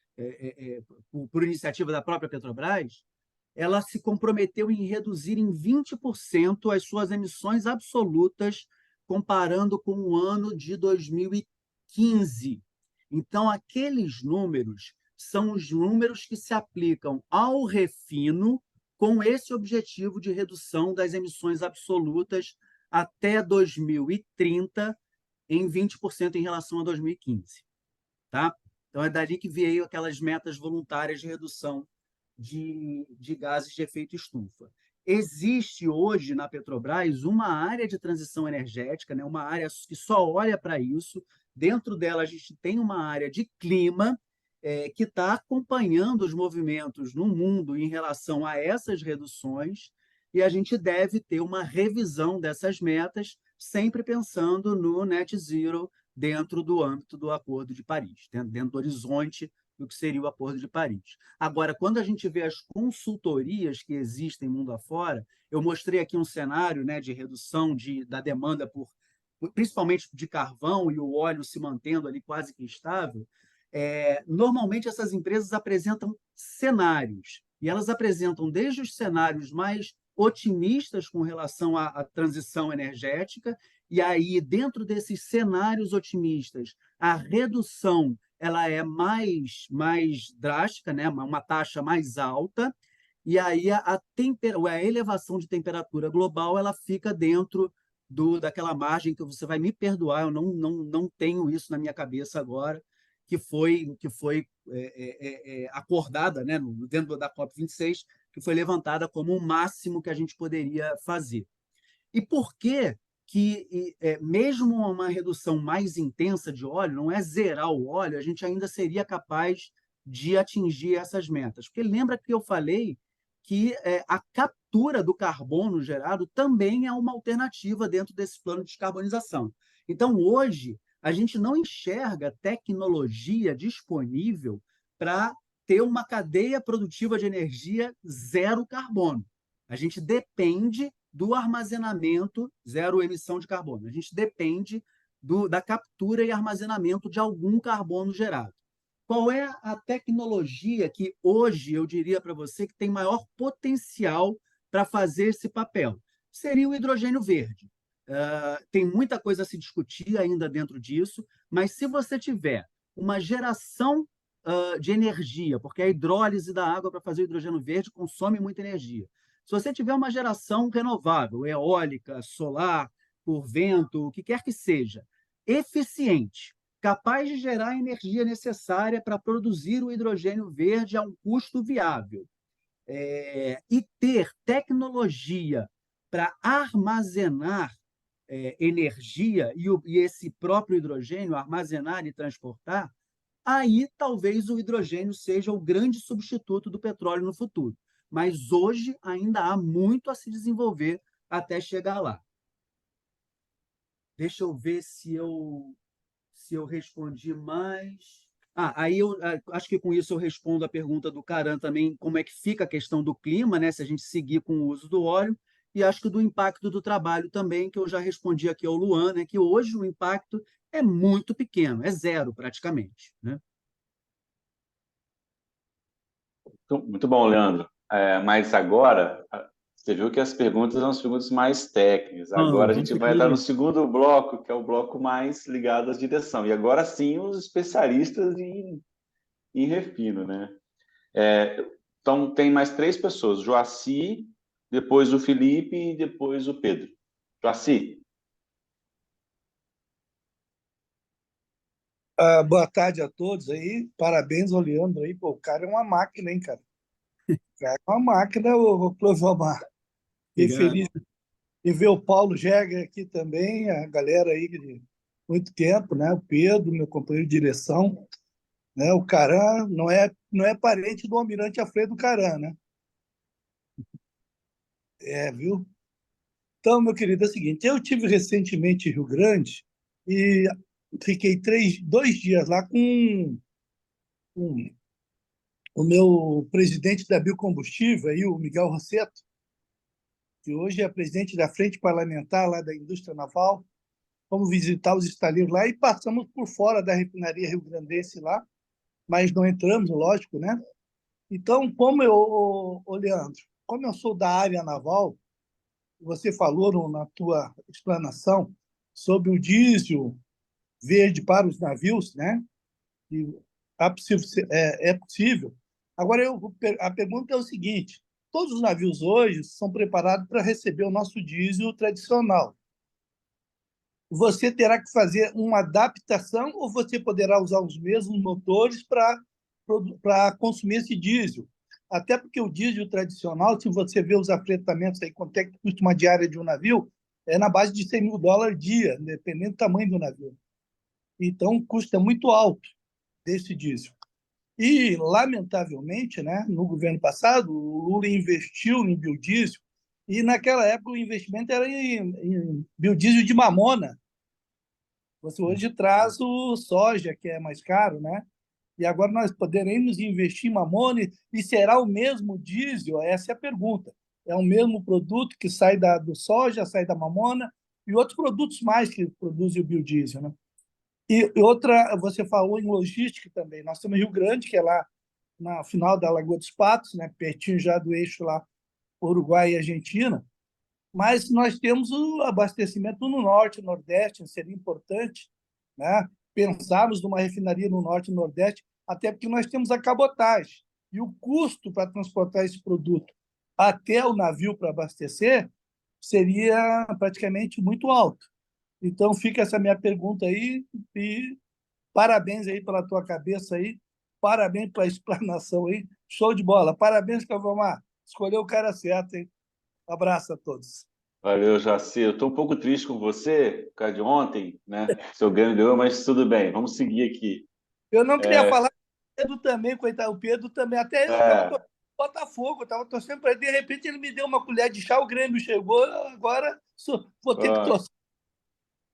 S16: por iniciativa da própria Petrobras, ela se comprometeu em reduzir em 20% as suas emissões absolutas, comparando com o ano de 2015. Então, aqueles números são os números que se aplicam ao refino com esse objetivo de redução das emissões absolutas até 2030 em 20% em relação a 2015. Tá? Então, é dali que veio aquelas metas voluntárias de redução de gases de efeito estufa. Existe hoje na Petrobras uma área de transição energética, né, uma área que só olha para isso. Dentro dela, a gente tem uma área de clima que está acompanhando os movimentos no mundo em relação a essas reduções, e a gente deve ter uma revisão dessas metas, sempre pensando no net zero dentro do âmbito do Acordo de Paris, dentro do horizonte do que seria o Acordo de Paris. Agora, quando a gente vê as consultorias que existem mundo afora, eu mostrei aqui um cenário, né, de redução da demanda principalmente de carvão, e o óleo se mantendo ali quase que estável. Normalmente essas empresas apresentam cenários, e elas apresentam desde os cenários mais otimistas com relação à transição energética, e aí, dentro desses cenários otimistas, a redução ela é mais drástica, né? Uma taxa mais alta, e aí a elevação de temperatura global ela fica dentro daquela margem que você vai me perdoar, eu não tenho isso na minha cabeça agora, que foi acordada, né, dentro da COP26, que foi levantada como o máximo que a gente poderia fazer. E por que mesmo uma redução mais intensa de óleo, não é zerar o óleo, a gente ainda seria capaz de atingir essas metas? Porque lembra que eu falei que a captura do carbono gerado também é uma alternativa dentro desse plano de descarbonização. Então, hoje, a gente não enxerga tecnologia disponível para ter uma cadeia produtiva de energia zero carbono. A gente depende do armazenamento, zero emissão de carbono. A gente depende da captura e armazenamento de algum carbono gerado. Qual é a tecnologia que hoje eu diria para você que tem maior potencial para fazer esse papel? Seria o hidrogênio verde. Tem muita coisa a se discutir ainda dentro disso, mas se você tiver uma geração de energia, porque a hidrólise da água para fazer o hidrogênio verde consome muita energia. Se você tiver uma geração renovável, eólica, solar, por vento, o que quer que seja, eficiente, capaz de gerar a energia necessária para produzir o hidrogênio verde a um custo viável, e ter tecnologia para armazenar energia e esse próprio hidrogênio armazenar e transportar, aí talvez o hidrogênio seja o grande substituto do petróleo no futuro. Mas hoje ainda há muito a se desenvolver até chegar lá. Deixa eu ver se eu respondi mais. Aí eu acho que com isso eu respondo a pergunta do Caran também, como é que fica a questão do clima, né, se a gente seguir com o uso do óleo, e acho que do impacto do trabalho também, que eu já respondi aqui ao Luan, né, que hoje o impacto é muito pequeno, é zero praticamente, né?
S1: Muito bom, Leandro. Mas agora, você viu que as perguntas são as perguntas mais técnicas. Agora a gente vai entrar no segundo bloco, que é o bloco mais ligado à direção. E agora sim, os especialistas em refino, né? Então, tem mais 3 pessoas. Joaci, depois o Felipe e depois o Pedro. Joaci.
S5: Boa tarde a todos aí. Parabéns ao Leandro aí. Pô, o cara é uma máquina, hein, cara? O cara é uma máquina, o Clovomar. E feliz de ver o Paulo Jäger aqui também, a galera aí de muito tempo, né? O Pedro, meu companheiro de direção, né? O Caran não é parente do Almirante Alfredo Caran, né? Viu? Então, meu querido, é o seguinte, eu tive recentemente em Rio Grande e fiquei 2 dias lá com o meu presidente da Biocombustível, aí, o Miguel Rosseto, que hoje é presidente da Frente Parlamentar lá da Indústria Naval, fomos visitar os estaleiros lá e passamos por fora da refinaria rio-grandense lá, mas não entramos, lógico, né? Então, Leandro, como eu sou da área naval, você falou na tua explanação sobre o diesel verde para os navios, né? E é possível. Agora, a pergunta é o seguinte: todos os navios hoje são preparados para receber o nosso diesel tradicional. Você terá que fazer uma adaptação ou você poderá usar os mesmos motores para consumir esse diesel? Até porque o diesel tradicional, se você vê os afretamentos aí, quanto é que custa uma diária de um navio, é na base de $100.000 dia, dependendo do tamanho do navio. Então, o custo é muito alto desse diesel. E, lamentavelmente, né, no governo passado, o Lula investiu em biodiesel, e naquela época o investimento era em biodiesel de mamona. Você hoje traz o soja, que é mais caro, né? E agora nós poderemos investir em mamona e será o mesmo diesel? Essa é a pergunta. É o mesmo produto que sai do soja, sai da mamona e outros produtos mais que produzem o biodiesel, né? E outra, você falou em logística também. Nós temos Rio Grande, que é lá na final da Lagoa dos Patos, né? Pertinho já do eixo lá Uruguai e Argentina. Mas nós temos o abastecimento no norte e nordeste, seria importante, né? Pensarmos numa refinaria no norte e nordeste, até porque nós temos a cabotagem. E o custo para transportar esse produto até o navio para abastecer seria praticamente muito alto. Então, fica essa minha pergunta aí, e parabéns aí pela tua cabeça aí, parabéns pela explanação aí, show de bola. Parabéns, Cavamar, escolheu o cara certo, hein? Um abraço a todos.
S1: Valeu, Jaci. Eu estou um pouco triste com você, por causa de ontem, né? Seu ganhou, mas tudo bem, vamos seguir aqui.
S5: Eu não queria falar do Pedro também, coitado, o Pedro também, até eu estava torcendo Botafogo, estava torcendo para ele, de repente ele me deu uma colher de chá, o Grêmio chegou, agora vou ter que torcer.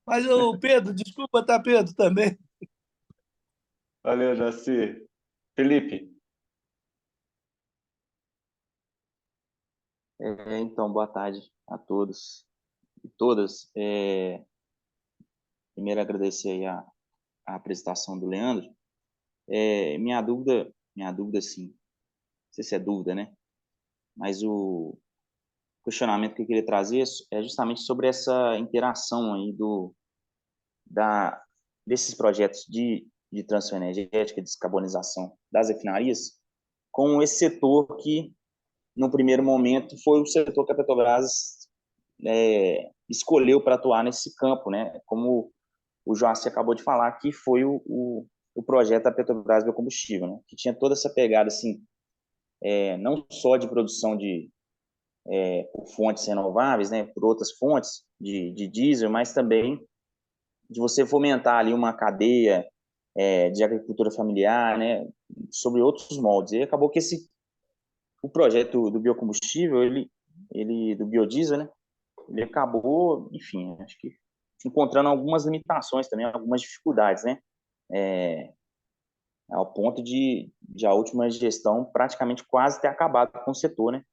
S5: Mas, Pedro, desculpa, tá, Pedro, também.
S1: Valeu, Jaci. Felipe.
S6: Então, boa tarde a todos e todas. Primeiro, agradecer aí a apresentação do Leandro. Minha dúvida, sim, não sei se é dúvida, né? Mas o questionamento que eu queria trazer é justamente sobre essa interação aí desses projetos de transição energética, de descarbonização das refinarias, com esse setor que, no primeiro momento, foi o setor que a Petrobras escolheu para atuar nesse campo, né? Como o Joaci acabou de falar, que foi o projeto da Petrobras Biocombustível, né? Que tinha toda essa pegada, assim, não só de produção por fontes renováveis, né? Por outras fontes de diesel, mas também de você fomentar ali uma cadeia de agricultura familiar, né? Sobre outros moldes. E acabou que o projeto do biocombustível, do biodiesel, né? Ele acabou, enfim, acho que encontrando algumas limitações também, algumas dificuldades, né? Ao ponto de a última gestão praticamente quase ter acabado com o setor, né?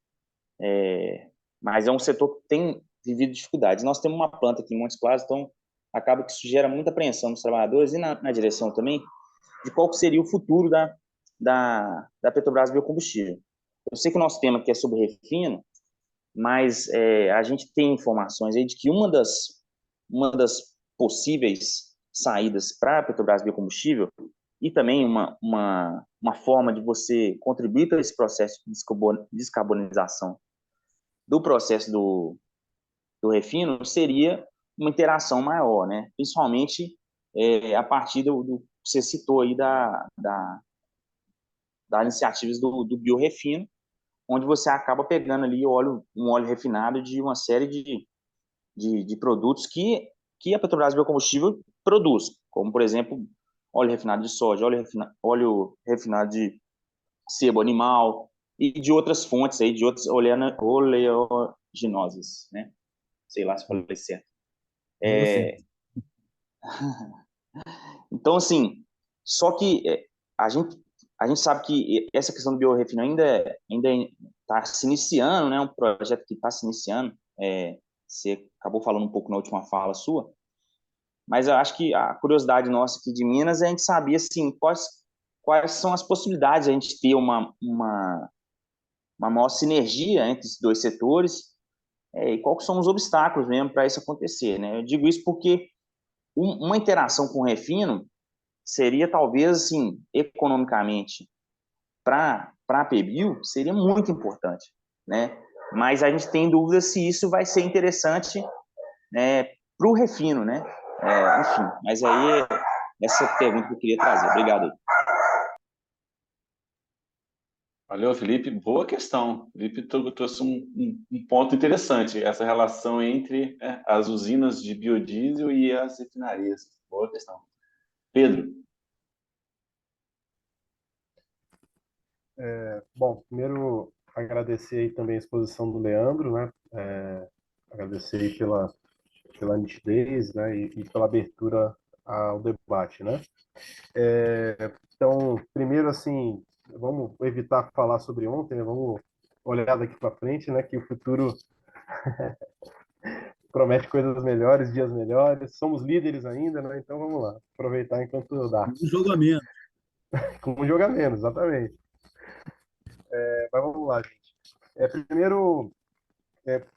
S6: Mas é um setor que tem vivido dificuldades. Nós temos uma planta aqui em Montes Claros, então acaba que isso gera muita apreensão dos trabalhadores e na direção também de qual que seria o futuro da Petrobras Biocombustível. Eu sei que o nosso tema aqui é sobre refino, mas a gente tem informações aí de que uma das possíveis saídas para a Petrobras Biocombustível e também uma forma de você contribuir para esse processo de descarbonização do processo do refino seria uma interação maior, né? Principalmente a partir do que você citou aí das iniciativas do biorefino, onde você acaba pegando ali um óleo refinado de uma série de produtos que a Petrobras Biocombustível produz, como, por exemplo, óleo refinado de soja, óleo refinado de sebo animal e de outras fontes, aí, de outras oleaginosas, né? Sei lá se falei certo. Então, assim, só que a gente sabe que essa questão do biorefino ainda está se iniciando, né? Um projeto que está se iniciando. Você acabou falando um pouco na última fala sua. mas eu acho que a curiosidade nossa aqui de Minas é a gente saber assim, quais são as possibilidades de a gente ter uma maior sinergia entre esses dois setores, e quais são os obstáculos mesmo para isso acontecer, né? Eu digo isso porque uma interação com o refino seria talvez assim, economicamente, para a PBio, seria muito importante, né? Mas a gente tem dúvida se isso vai ser interessante, né, para o refino, né? Enfim, mas aí essa pergunta que eu queria trazer. Obrigado aí.
S1: Valeu, Felipe. Boa questão. Felipe trouxe um ponto interessante, essa relação entre as usinas de biodiesel e as refinarias. Boa questão. Pedro.
S22: Bom, primeiro agradecer aí também a exposição do Leandro, né? Agradecer aí pela nitidez, né? E pela abertura ao debate, né? Então, primeiro, assim, vamos evitar falar sobre ontem, né? Vamos olhar daqui para frente, né? Que o futuro promete coisas melhores, dias melhores. Somos líderes ainda, né? Então vamos lá, aproveitar enquanto dá.
S16: Um jogo a menos.
S22: Com um jogo a menos, exatamente. Mas vamos lá, gente. Primeiro,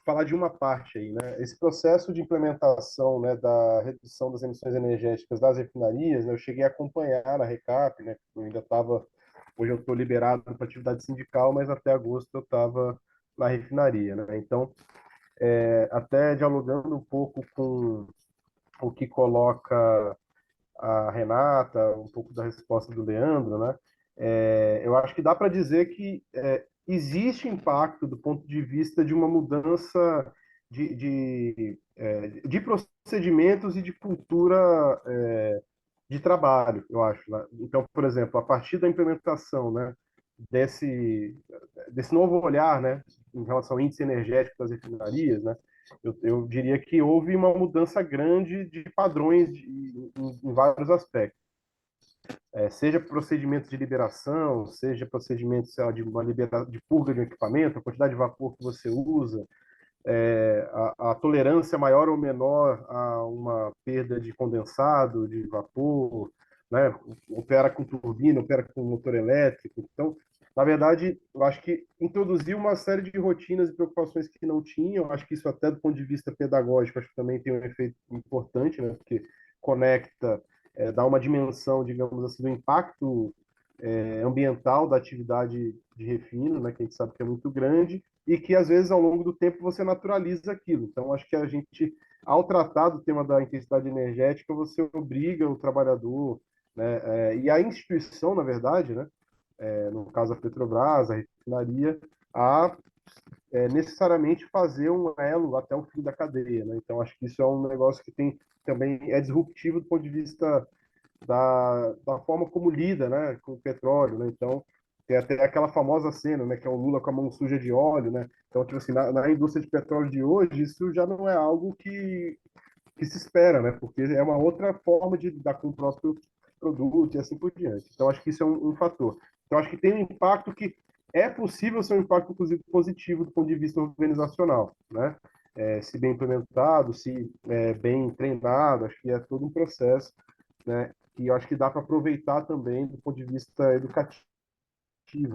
S22: falar de uma parte aí, né? Esse processo de implementação, né, da redução das emissões energéticas das refinarias, né, eu cheguei a acompanhar na RECAP, né? Eu ainda estava, hoje eu estou liberado para atividade sindical, mas até agosto eu estava na refinaria, né? Então, até dialogando um pouco com o que coloca a Renata, um pouco da resposta do Leandro, né? Eu acho que dá para dizer que existe impacto do ponto de vista de uma mudança de procedimentos e de cultura de trabalho, eu acho, né? Então, por exemplo, a partir da implementação, né, desse novo olhar, né, em relação ao índice energético das refinarias, né, eu diria que houve uma mudança grande de padrões em vários aspectos. Seja procedimentos de liberação, seja procedimentos, sei lá, de purga de um equipamento, a quantidade de vapor que você usa, a tolerância maior ou menor a uma perda de condensado, de vapor, né? Opera com turbina, opera com motor elétrico. Então, na verdade, eu acho que introduziu uma série de rotinas e preocupações que não tinham. Eu acho que isso até do ponto de vista pedagógico, acho que também tem um efeito importante, né? Porque conecta, dá uma dimensão, digamos assim, do impacto ambiental da atividade de refino, né? Que a gente sabe que é muito grande e que às vezes ao longo do tempo você naturaliza aquilo. Então, acho que a gente, ao tratar do tema da intensidade energética, você obriga o trabalhador, né, e a instituição, na verdade, né, no caso a Petrobras, a refinaria, a necessariamente fazer um elo até o fim da cadeia, né? Então, acho que isso é um negócio que tem também é disruptivo do ponto de vista da forma como lida, né, com o petróleo, né? Então, tem até aquela famosa cena, né, que é o Lula com a mão suja de óleo, né? Então, tipo assim, na indústria de petróleo de hoje, isso já não é algo que se espera, né? Porque é uma outra forma de lidar com o próprio produto e assim por diante. Então, acho que isso é um fator. Então, acho que tem um impacto que é possível ser um impacto, inclusive, positivo do ponto de vista organizacional, né? Se bem implementado, se bem treinado, acho que é todo um processo, né? E eu acho que dá para aproveitar também do ponto de vista educativo,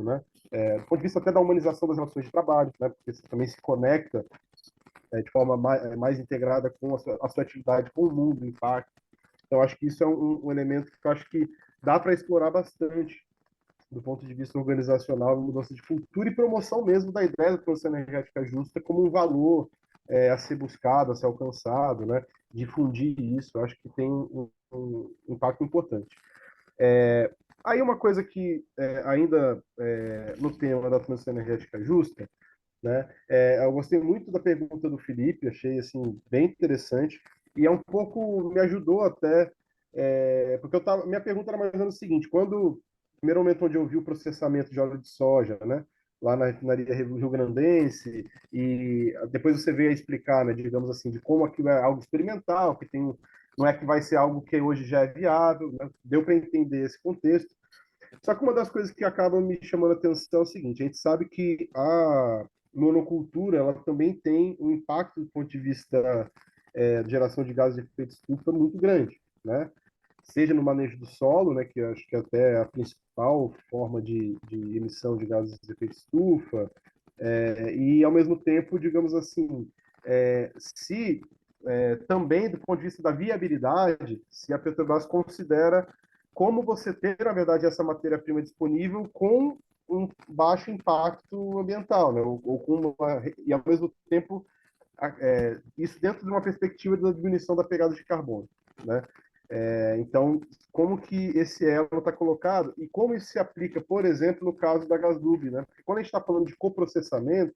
S22: né? Do ponto de vista até da humanização das relações de trabalho, né? Porque você também se conecta de forma mais integrada com a sua atividade com o mundo, o impacto. Então, acho que isso é um elemento que eu acho que dá para explorar bastante do ponto de vista organizacional, mudança de cultura e promoção mesmo da ideia da transição energética justa como um valor a ser buscado, a ser alcançado, né? Difundir isso, eu acho que tem um impacto importante. Aí uma coisa que ainda no tema da transição energética justa, né? Eu gostei muito da pergunta do Felipe, achei assim bem interessante e é um pouco me ajudou até porque minha pergunta era mais ou menos o seguinte: quando primeiro momento onde eu vi o processamento de óleo de soja, né? Lá na refinaria rio-grandense, e depois você veio a explicar, né, digamos assim, de como aquilo é algo experimental, que tem, não é que vai ser algo que hoje já é viável, né? Deu para entender esse contexto. Só que uma das coisas que acaba me chamando a atenção é o seguinte: a gente sabe que a monocultura ela também tem um impacto do ponto de vista
S8: geração de gases de efeito estufa muito grande, né? Seja no manejo do solo, né, que eu acho que até é a principal forma de emissão de gases de efeito estufa, e, ao mesmo tempo, digamos assim, se também, do ponto de vista da viabilidade, se a Petrobras considera como você ter, na verdade, essa matéria-prima disponível com um baixo impacto ambiental, né? Ou com e, ao mesmo tempo, isso dentro de uma perspectiva da diminuição da pegada de carbono, né? Então, como que esse elo está colocado e como isso se aplica, por exemplo, no caso da Gasdub, né? Porque quando a gente está falando de coprocessamento,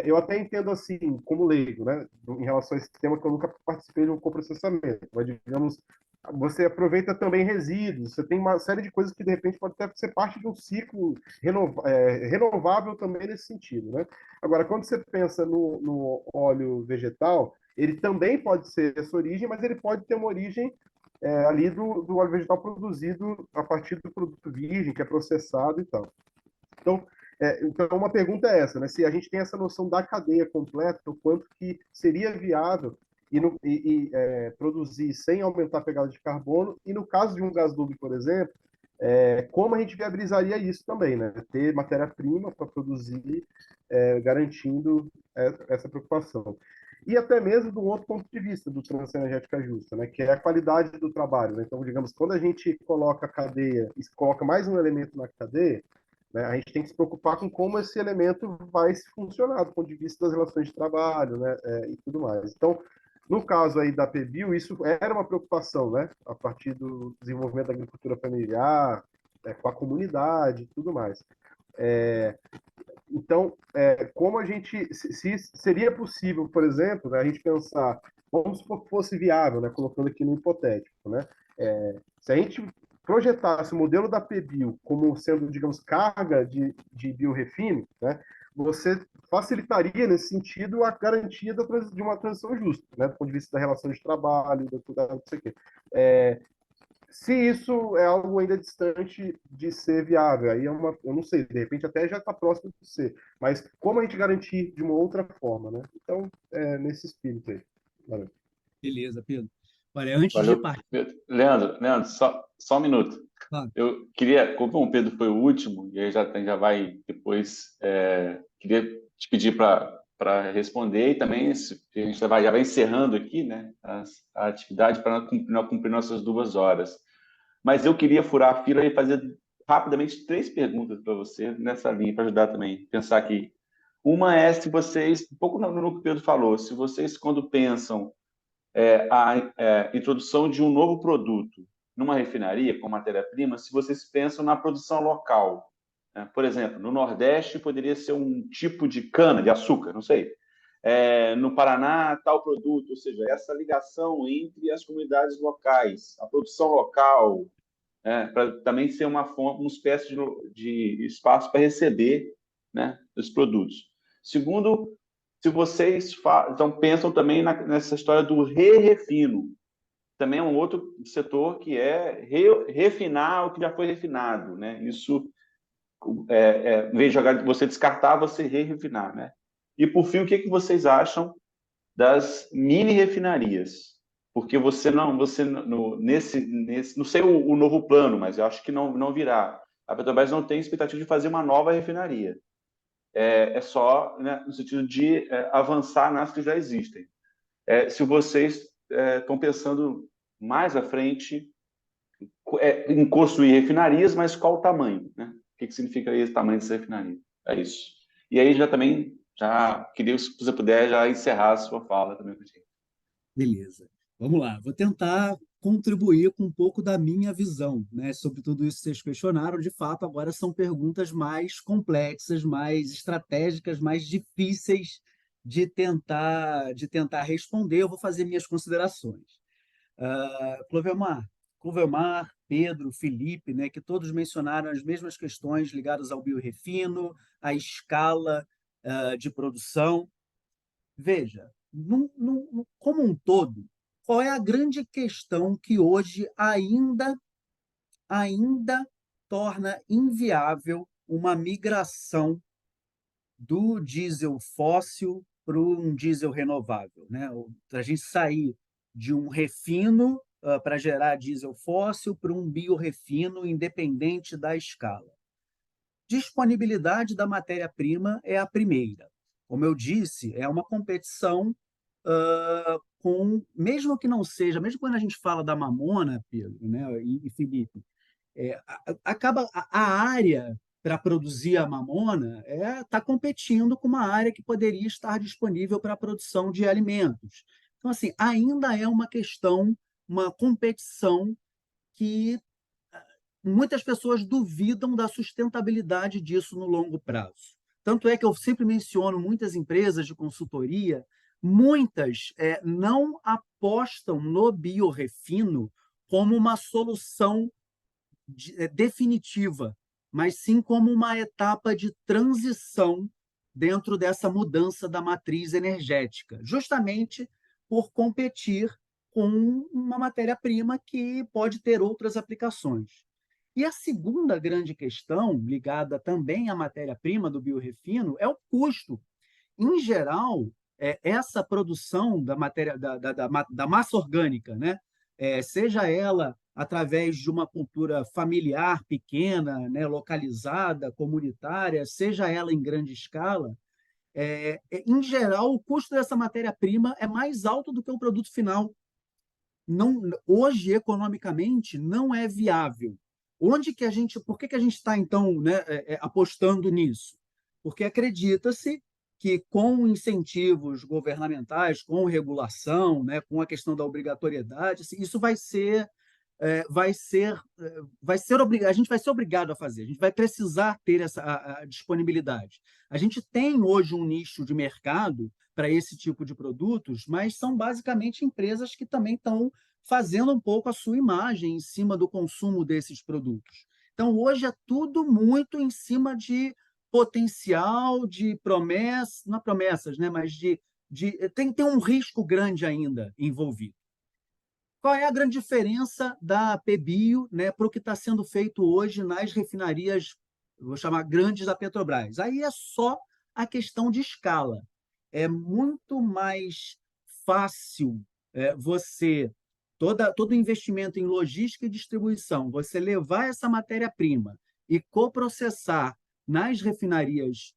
S8: eu até entendo assim, como leigo, né, em relação a esse tema, que eu nunca participei de um coprocessamento, mas, digamos, você aproveita também resíduos, você tem uma série de coisas que, de repente, pode até ser parte de um ciclo renovável também nesse sentido, né? Agora, quando você pensa no óleo vegetal, ele também pode ser essa origem, mas ele pode ter uma origem ali do óleo vegetal produzido a partir do produto virgem, que é processado e tal. Então, uma pergunta é essa, né? Se a gente tem essa noção da cadeia completa, o quanto que seria viável produzir sem aumentar a pegada de carbono, e no caso de um gasdub, por exemplo, como a gente viabilizaria isso também, né? Ter matéria-prima para produzir, garantindo essa preocupação. E até mesmo do outro ponto de vista do transição energética justa, né? Que é a qualidade do trabalho, né? Então, digamos, quando a gente coloca a cadeia e coloca mais um elemento na cadeia, né, a gente tem que se preocupar com como esse elemento vai se funcionar do ponto de vista das relações de trabalho, né, e tudo mais. Então, no caso aí da PBio, isso era uma preocupação, né, a partir do desenvolvimento da agricultura familiar, com a comunidade e tudo mais. Então, como a gente, se seria possível, por exemplo, né, a gente pensar, como se fosse viável, né, colocando aqui no hipotético, né, se a gente projetasse o modelo da PBio como sendo, digamos, carga de biorefino, né, você facilitaria, nesse sentido, a garantia de uma transição justa, né, do ponto de vista da relação de trabalho, não sei o quê. Se isso é algo ainda distante de ser viável, aí eu não sei, de repente até já está próximo de ser, mas como a gente garantir de uma outra forma, né? Então, nesse espírito aí. Valeu.
S16: Beleza, Pedro. Olha, antes de
S1: Valeu,
S16: partir...
S1: Pedro. Leandro, só um minuto.
S16: Claro.
S1: Eu queria, como o Pedro foi o último, e aí já vai depois, queria te pedir para responder, e também a gente já vai encerrando aqui, né, a atividade para cumprir nossas 2 horas. Mas eu queria furar a fila e fazer rapidamente 3 perguntas para você nessa linha, para ajudar também a pensar aqui. Uma é se vocês, um pouco no que o Pedro falou, se vocês, quando pensam a introdução de um novo produto numa refinaria com matéria-prima, se vocês pensam na produção local, né? Por exemplo, no Nordeste poderia ser um tipo de cana, de açúcar, não sei. No Paraná, tal produto, ou seja, essa ligação entre as comunidades locais, a produção local, para também ser uma espécie de espaço para receber, né, os produtos. Segundo, se vocês então, pensam também nessa história do refino, também é um outro setor que é refinar o que já foi refinado, né? Isso, em vez de você descartar, você refinar, né? E, por fim, o que vocês acham das mini refinarias? Porque não sei o novo plano, mas eu acho que não virá. A Petrobras não tem expectativa de fazer uma nova refinaria. É só, né, no sentido de avançar nas que já existem. Se vocês estão pensando mais à frente em construir refinarias, mas qual o tamanho, né? O que significa esse tamanho dessa refinaria? É isso. E aí já queria, se você puder, já encerrar a sua fala também.
S16: Beleza. Vamos lá. Vou tentar contribuir com um pouco da minha visão, né, sobre tudo isso que vocês questionaram. De fato, agora são perguntas mais complexas, mais estratégicas, mais difíceis de tentar responder. Eu vou fazer minhas considerações. Clovelmar, Pedro, Felipe, né, que todos mencionaram as mesmas questões ligadas ao biorefino, à escala de produção. Veja, como um todo, qual é a grande questão que hoje ainda torna inviável uma migração do diesel fóssil para um diesel renovável, né? A gente sair de um refino para gerar diesel fóssil para um biorefino independente da escala. Disponibilidade da matéria-prima é a primeira. Como eu disse, é uma competição mesmo que não seja, mesmo quando a gente fala da mamona, Pedro, né, e Felipe, acaba a área para produzir a mamona está competindo com uma área que poderia estar disponível para a produção de alimentos. Então, assim, ainda é uma questão, uma competição que muitas pessoas duvidam da sustentabilidade disso no longo prazo. Tanto é que eu sempre menciono muitas empresas de consultoria, muitas não apostam no biorefino como uma solução definitiva, mas sim como uma etapa de transição dentro dessa mudança da matriz energética, justamente por competir com uma matéria-prima que pode ter outras aplicações. E a segunda grande questão, ligada também à matéria-prima do biorefino, é o custo. Em geral, essa produção da matéria da massa orgânica, né? Seja ela através de uma cultura familiar pequena, né, localizada, comunitária, seja ela em grande escala, em geral, o custo dessa matéria-prima é mais alto do que o produto final. Não, hoje, economicamente, não é viável. Por que a gente está, então, né, apostando nisso? Porque acredita-se que com incentivos governamentais, com regulação, né, com a questão da obrigatoriedade, isso a gente vai ser obrigado a fazer, a gente vai precisar ter essa disponibilidade. A gente tem hoje um nicho de mercado para esse tipo de produtos, mas são basicamente empresas que também estão fazendo um pouco a sua imagem em cima do consumo desses produtos. Então, hoje é tudo muito em cima de potencial, de promessas, não promessas, né, mas tem um risco grande ainda envolvido. Qual é a grande diferença da PBio, né, para o que está sendo feito hoje nas refinarias, vou chamar grandes da Petrobras? Aí é só a questão de escala. É muito mais fácil todo investimento em logística e distribuição, você levar essa matéria-prima e coprocessar nas refinarias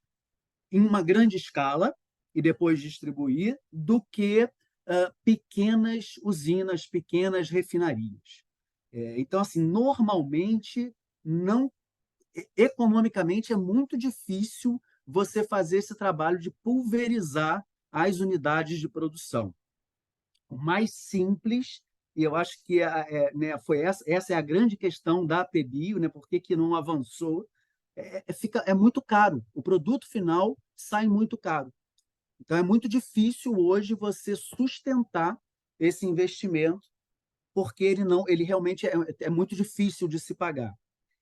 S16: em uma grande escala e depois distribuir, do que pequenas usinas, pequenas refinarias. Então, assim, normalmente, economicamente, é muito difícil você fazer esse trabalho de pulverizar as unidades de produção. O mais simples, e eu acho que né, essa é a grande questão da PBio, né, por que não avançou, é muito caro. O produto final sai muito caro. Então, é muito difícil hoje você sustentar esse investimento, porque ele realmente é muito difícil de se pagar.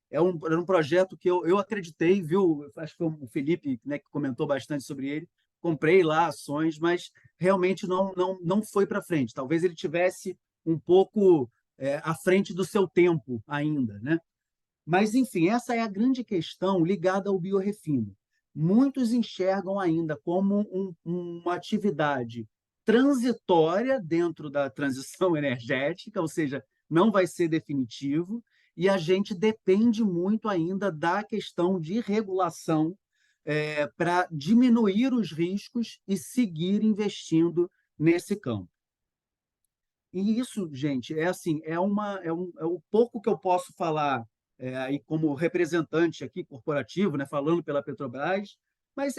S16: Era um projeto que eu acreditei, viu? Acho que foi o Felipe, né, que comentou bastante sobre ele. Comprei lá ações, mas realmente não foi para frente. Talvez ele tivesse um pouco à frente do seu tempo ainda, né? Mas, enfim, essa é a grande questão ligada ao biorefino. Muitos enxergam ainda como uma atividade transitória dentro da transição energética, ou seja, não vai ser definitivo, e a gente depende muito ainda da questão de regulação para diminuir os riscos e seguir investindo nesse campo. E isso, gente, é o pouco que eu posso falar aí como representante aqui corporativo, né, falando pela Petrobras, mas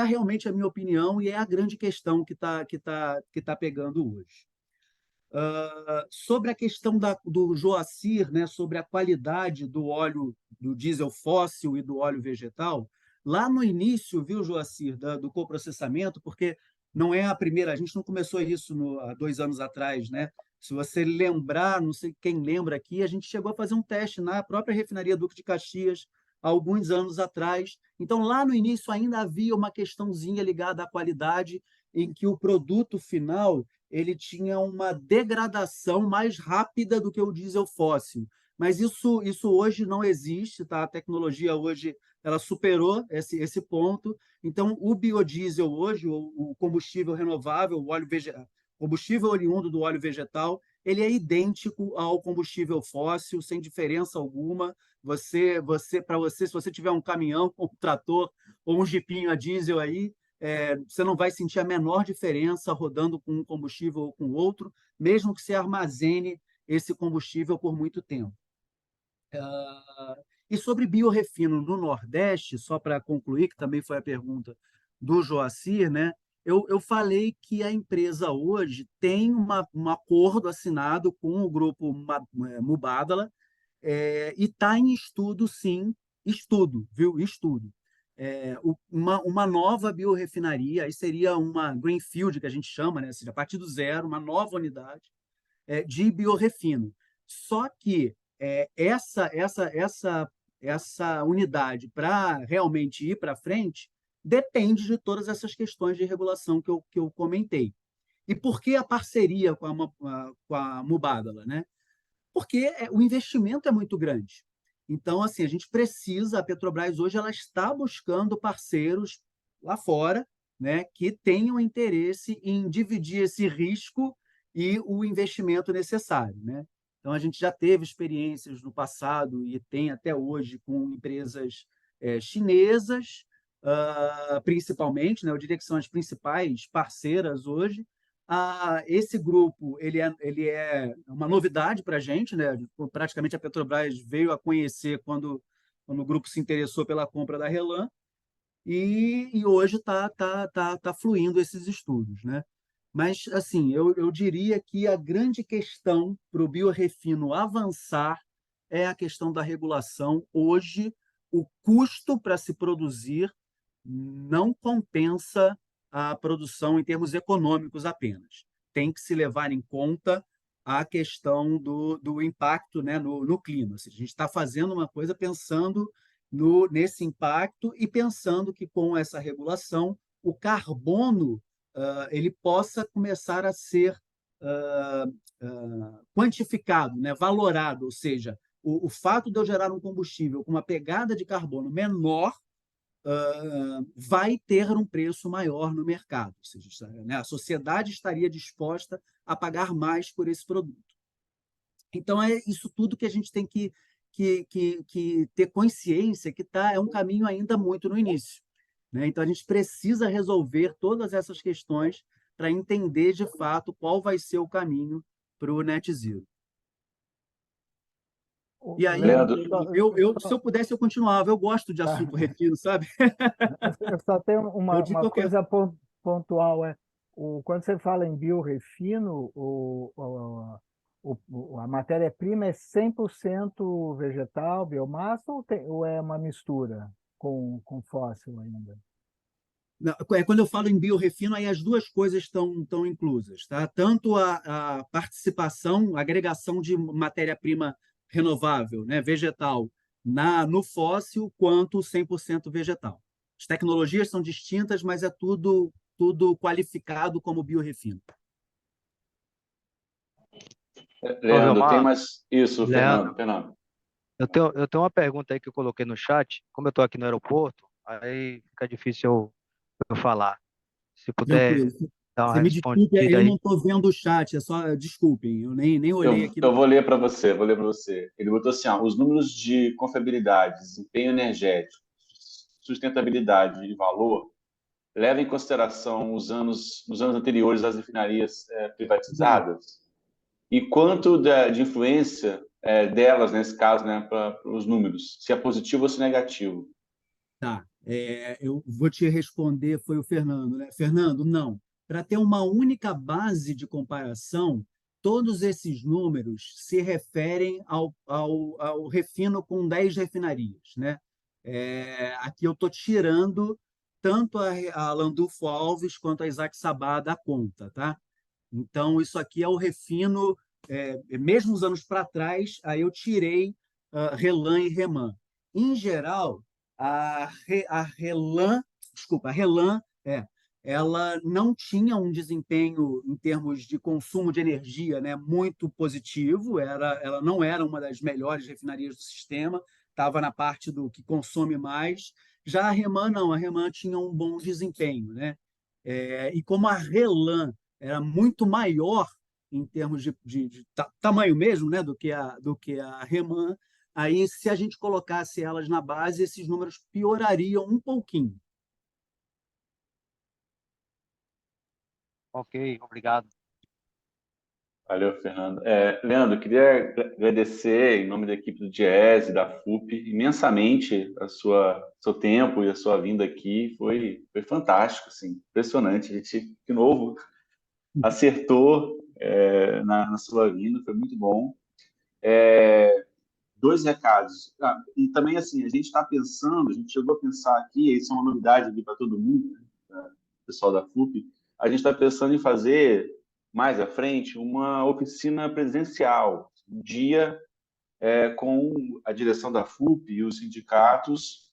S16: realmente a minha opinião e é a grande questão que tá pegando hoje. Sobre a questão do Joacir, né, sobre a qualidade do óleo, do diesel fóssil e do óleo vegetal, lá no início, viu, Joacir, do coprocessamento, porque não é a primeira, a gente não começou isso há 2 anos atrás, né? Se você lembrar, não sei quem lembra aqui, a gente chegou a fazer um teste na própria refinaria Duque de Caxias, há alguns anos atrás. Então, lá no início ainda havia uma questãozinha ligada à qualidade, em que o produto final ele tinha uma degradação mais rápida do que o diesel fóssil. mas isso hoje não existe, tá? A tecnologia hoje ela superou esse ponto. Então, o biodiesel hoje, o combustível renovável, o combustível oriundo do óleo vegetal, ele é idêntico ao combustível fóssil, sem diferença alguma. Se você tiver um caminhão, um trator ou um jipinho a diesel aí, você não vai sentir a menor diferença rodando com um combustível ou com outro, mesmo que você armazene esse combustível por muito tempo. E sobre biorefino no Nordeste, só para concluir, que também foi a pergunta do Joacir, né? Eu falei que a empresa hoje tem um acordo assinado com o grupo Mubadala, e está em estudo, sim, viu? Estudo. Uma nova biorefinaria, aí seria uma greenfield, que a gente chama, né? Ou seja, a partir do zero, uma nova unidade de biorefino. Só que essa unidade, para realmente ir para frente, depende de todas essas questões de regulação que eu comentei. E por que a parceria com a Mubadala, né? Porque o investimento é muito grande. Então, assim, a Petrobras hoje ela está buscando parceiros lá fora, né, que tenham interesse em dividir esse risco e o investimento necessário, né? Então, a gente já teve experiências no passado e tem até hoje com empresas chinesas, principalmente, né? Eu diria que são as principais parceiras hoje. Esse grupo ele é uma novidade para a gente, né? Praticamente a Petrobras veio a conhecer quando o grupo se interessou pela compra da Relan, e hoje tá fluindo esses estudos, né? Mas, assim, eu diria que a grande questão para o biorefino avançar é a questão da regulação. Hoje, o custo para se produzir não compensa a produção em termos econômicos apenas. Tem que se levar em conta a questão do impacto, né, no clima. A gente está fazendo uma coisa pensando nesse impacto e pensando que, com essa regulação, o carbono ele possa começar a ser quantificado, né, valorado, ou seja, o fato de eu gerar um combustível com uma pegada de carbono menor vai ter um preço maior no mercado. Ou seja, né, a sociedade estaria disposta a pagar mais por esse produto. Então, é isso tudo que a gente tem que ter consciência que é um caminho ainda muito no início, né? Então, a gente precisa resolver todas essas questões para entender, de fato, qual vai ser o caminho para o net zero. E aí, se eu pudesse, eu continuava. Eu gosto de assunto refino, sabe?
S3: Eu só tenho uma coisa pontual. Quando você fala em biorefino, a matéria-prima é 100% vegetal, biomassa, ou é uma mistura com fóssil ainda?
S16: Não, quando eu falo em biorefino, aí as duas coisas estão inclusas, tá? Tanto a participação, a agregação de matéria-prima renovável, né, vegetal, no fóssil, quanto 100% vegetal. As tecnologias são distintas, mas é tudo qualificado como biorefino.
S1: Leandro, tem mais... Isso,
S9: Leandro,
S1: Fernando.
S9: Eu tenho uma pergunta aí que eu coloquei no chat. Como eu estou aqui no aeroporto, aí fica difícil eu falar. Se puder dar uma
S16: Você me desculpe,
S9: respondida
S16: eu
S9: aí.
S16: não estou vendo o chat, desculpem, eu nem olhei aqui.
S1: Eu vou ler para você, Ele botou assim, os números de confiabilidade, desempenho energético, sustentabilidade e valor levam em consideração os anos anteriores das refinarias privatizadas? E quanto de influência delas, nesse caso, né, para os números, se é positivo ou se é negativo?
S16: Tá, eu vou te responder, foi o Fernando, né? Fernando, não. Para ter uma única base de comparação, todos esses números se referem ao refino com 10 refinarias, né? Aqui eu estou tirando tanto a Landulfo Alves quanto a Isaac Sabá da conta, tá? Então, isso aqui é o refino, mesmo uns anos para trás, aí eu tirei Relan e Reman. Em geral, a Relan ela não tinha um desempenho em termos de consumo de energia, né, muito positivo, ela não era uma das melhores refinarias do sistema, estava na parte do que consome mais. Já a REMAN não, a REMAN tinha um bom desempenho, né? E como a RELAM era muito maior em termos de tamanho mesmo, né, do que a REMAN, aí se a gente colocasse elas na base, esses números piorariam um pouquinho.
S9: Ok, obrigado.
S1: Valeu, Fernando. Leandro, eu queria agradecer, em nome da equipe do Diese, da FUP, imensamente seu tempo e a sua vinda aqui. Foi fantástico, assim, impressionante. A gente, de novo, acertou na sua vinda, foi muito bom. Dois recados. E também, assim, a gente está pensando, a gente chegou a pensar aqui, isso é uma novidade aqui para todo mundo, né, pessoal da FUP, a gente está pensando em fazer, mais à frente, uma oficina presencial, um dia com a direção da FUP e os sindicatos,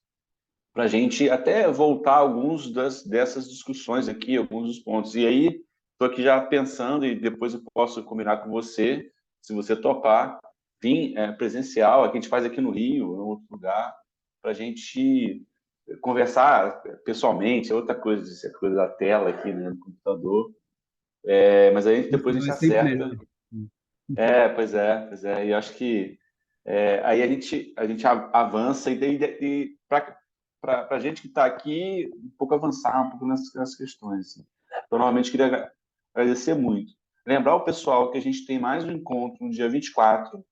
S1: para a gente até voltar alguns dessas discussões aqui, alguns dos pontos. E aí, estou aqui já pensando, e depois eu posso combinar com você, se você topar, fim presencial, que a gente faz aqui no Rio, em outro lugar, para a gente conversar pessoalmente, é outra coisa, essa coisa da tela aqui, né, no computador. Mas aí depois a gente acerta. Pois é. E acho que aí a gente avança e para a gente que está aqui, um pouco avançar um pouco nessas questões. Assim. Então, novamente, queria agradecer muito. Lembrar o pessoal que a gente tem mais um encontro no dia 24,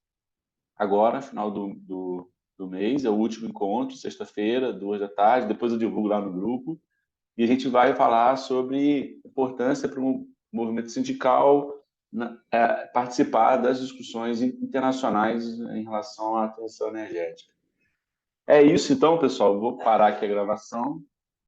S1: agora, final do mês, é o último encontro, sexta-feira, 14h. Depois eu divulgo lá no grupo. E a gente vai falar sobre a importância para o movimento sindical participar das discussões internacionais em relação à transição energética. É isso, então, pessoal. Vou parar aqui a gravação.